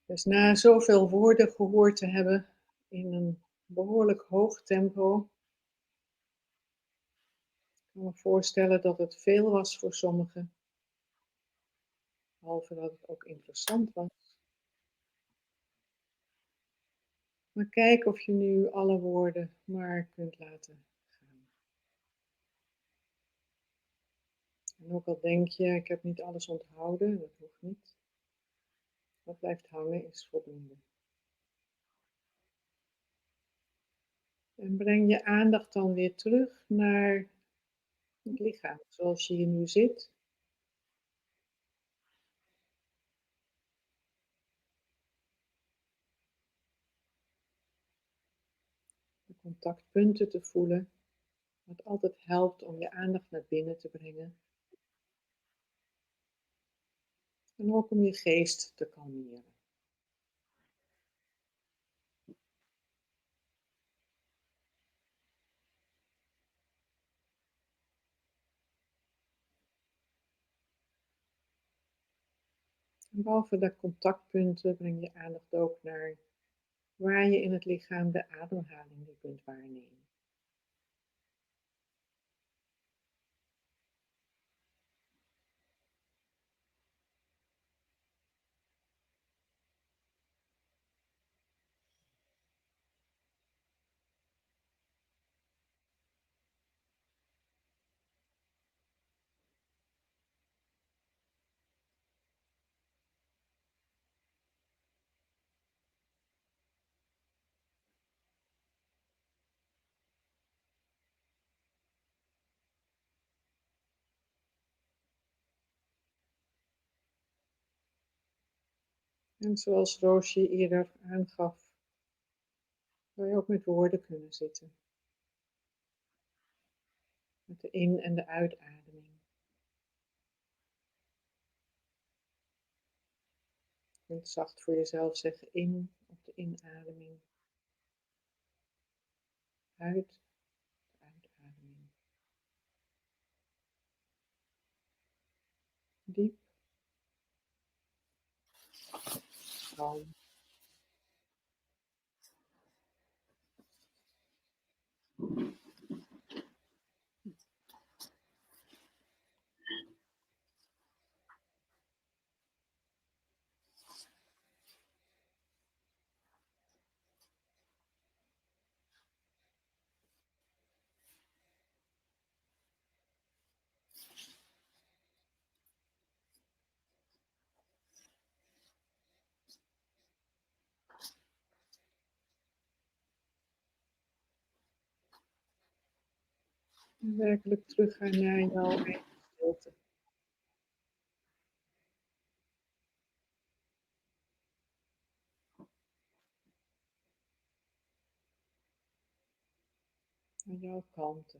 Dus na zoveel woorden gehoord te hebben in een behoorlijk hoog tempo, kan me voorstellen dat het veel was voor sommigen. Behalve dat het ook interessant was. Maar kijk of je nu alle woorden maar kunt laten gaan. En ook al denk je, ik heb niet alles onthouden, dat hoeft niet. Wat blijft hangen is voldoende. En breng je aandacht dan weer terug naar het lichaam, zoals je hier nu zit. De contactpunten te voelen, wat altijd helpt om je aandacht naar binnen te brengen. En ook om je geest te kalmeren. En behalve de contactpunten breng je aandacht ook naar waar je in het lichaam de ademhaling weer kunt waarnemen. En zoals Roshi eerder aangaf, zou je ook met woorden kunnen zitten. Met de in- en de uitademing. Je kunt zacht voor jezelf zeggen in op de inademing. Uit de uitademing. Diep. Kalm. En werkelijk teruggaan naar jouw eigen stilte. Naar jouw kalmte.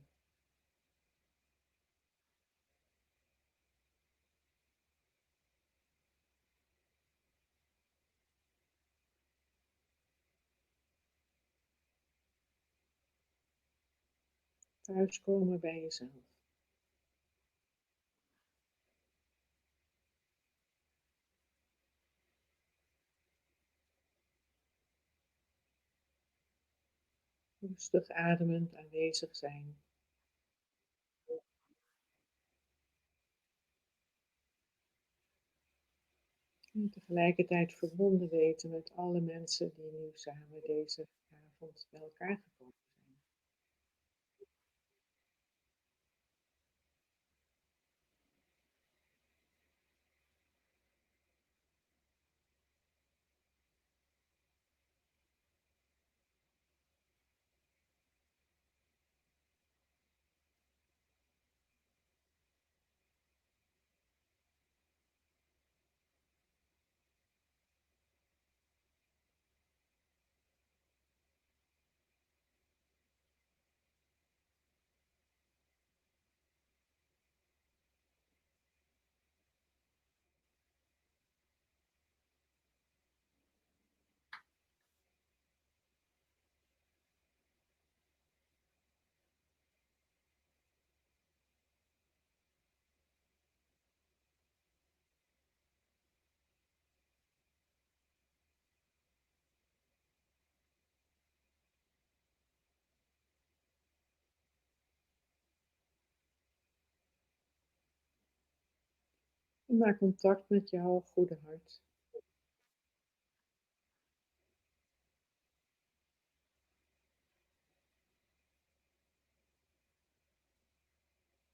Thuiskomen bij jezelf. Rustig ademend aanwezig zijn. En tegelijkertijd verbonden weten met alle mensen die nu samen deze avond bij elkaar gekomen zijn. Maak contact met jouw goede hart.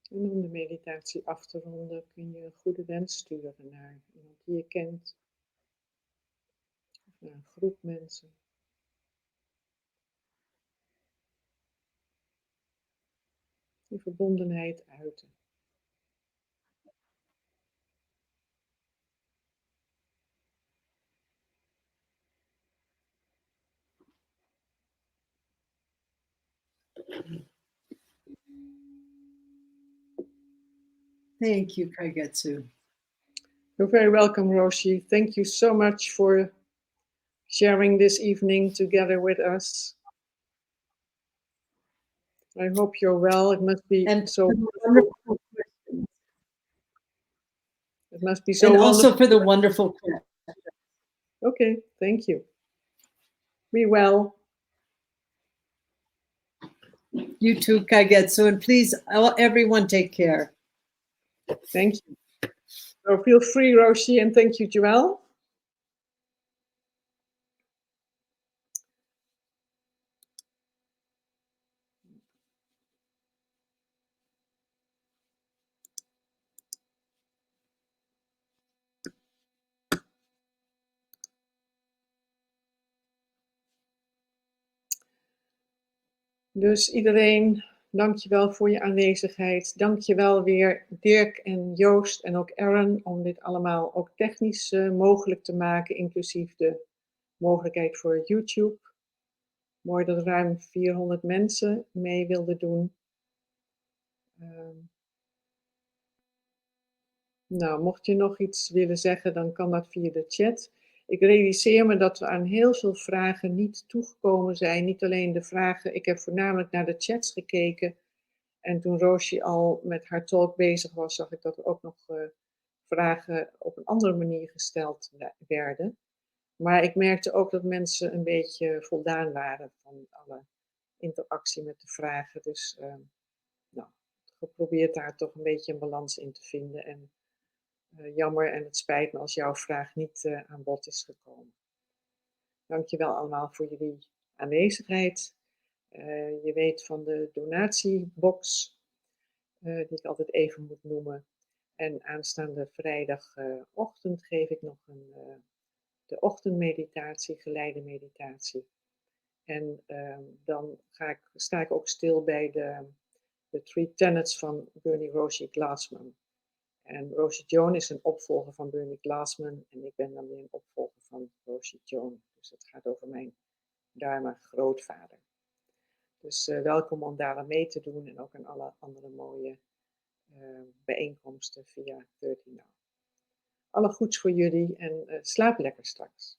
En om de meditatie af te ronden kun je een goede wens sturen naar iemand die je kent. Of naar een groep mensen. Die verbondenheid uiten. Thank you, Kaigetsu. You're very welcome, Roshi. Thank you so much for sharing this evening together with us. I hope you're well. It must be And so wonderful questions. It must be so And wonderful. also for the wonderful questions. Okay, thank you. Be well. You too, Kaigetsu. And please, everyone take care. Thank you. So feel free, Roshi, and thank you, Joelle. Dus iedereen, dankjewel voor je aanwezigheid. Dankjewel weer Dirk en Joost en ook Aaron om dit allemaal ook technisch mogelijk te maken, inclusief de mogelijkheid voor YouTube. Mooi dat ruim 400 mensen mee wilden doen. Nou, mocht je nog iets willen zeggen, dan kan dat via de chat. Ik realiseer me dat we aan heel veel vragen niet toegekomen zijn. Niet alleen de vragen, ik heb voornamelijk naar de chats gekeken. En toen Roshi al met haar talk bezig was, zag ik dat er ook nog vragen op een andere manier gesteld werden. Maar ik merkte ook dat mensen een beetje voldaan waren van alle interactie met de vragen. Dus nou, geprobeerd daar toch een beetje een balans in te vinden. En jammer en het spijt me als jouw vraag niet aan bod is gekomen. Dankjewel allemaal voor jullie aanwezigheid. Je weet van de donatiebox, die ik altijd even moet noemen. En aanstaande vrijdagochtend geef ik nog de ochtendmeditatie, geleide meditatie. En dan sta ik ook stil bij de 3 tenets van Bernie Roshi Glassman. En Roshi Joan is een opvolger van Bernie Glassman en ik ben dan weer een opvolger van Roshi Joan. Dus het gaat over mijn Dharma grootvader. Dus welkom om daar aan mee te doen en ook aan alle andere mooie bijeenkomsten via 13 Now. Alle goeds voor jullie en slaap lekker straks.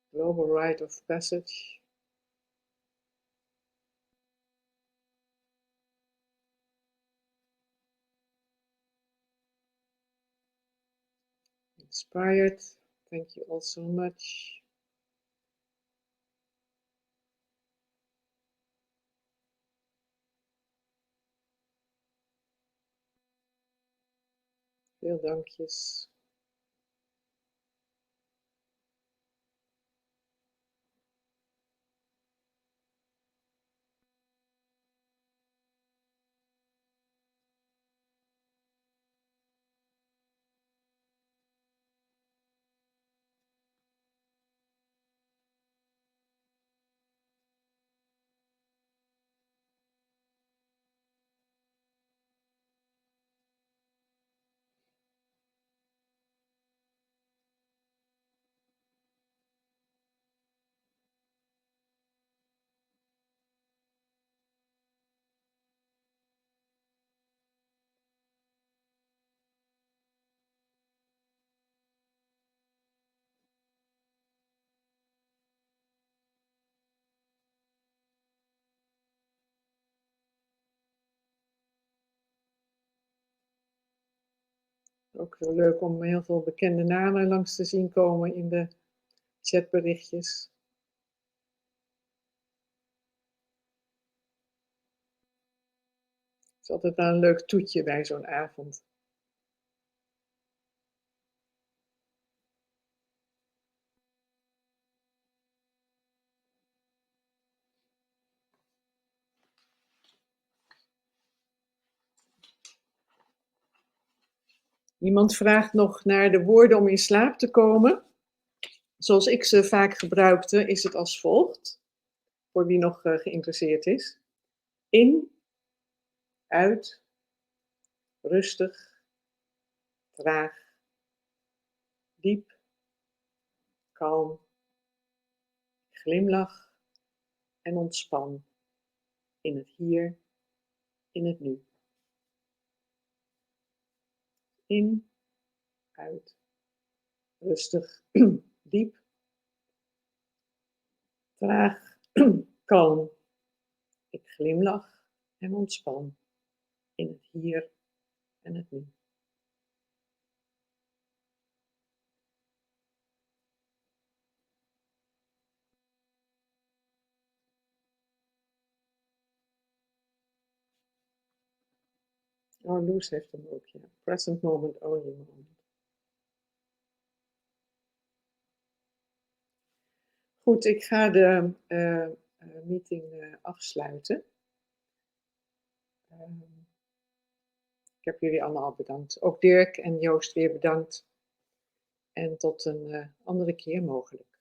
Global Rite of Passage. Inspired. Thank you all so much. Veel dankjes. Ook heel leuk om heel veel bekende namen langs te zien komen in de chatberichtjes. is altijd wel een leuk toetje bij zo'n avond. Iemand vraagt nog naar de woorden om in slaap te komen. Zoals ik ze vaak gebruikte, is het als volgt. Voor wie nog geïnteresseerd is. In, uit, rustig, traag, diep, kalm, glimlach en ontspan. In het hier, in het nu. In, uit, rustig, diep, traag, kalm. Ik glimlach en ontspan in het hier en het nu. Oh, Loes heeft hem ook, ja. Present moment, only moment. Goed, ik ga de meeting afsluiten. Ik heb jullie allemaal bedankt. Ook Dirk en Joost weer bedankt. En tot een andere keer mogelijk.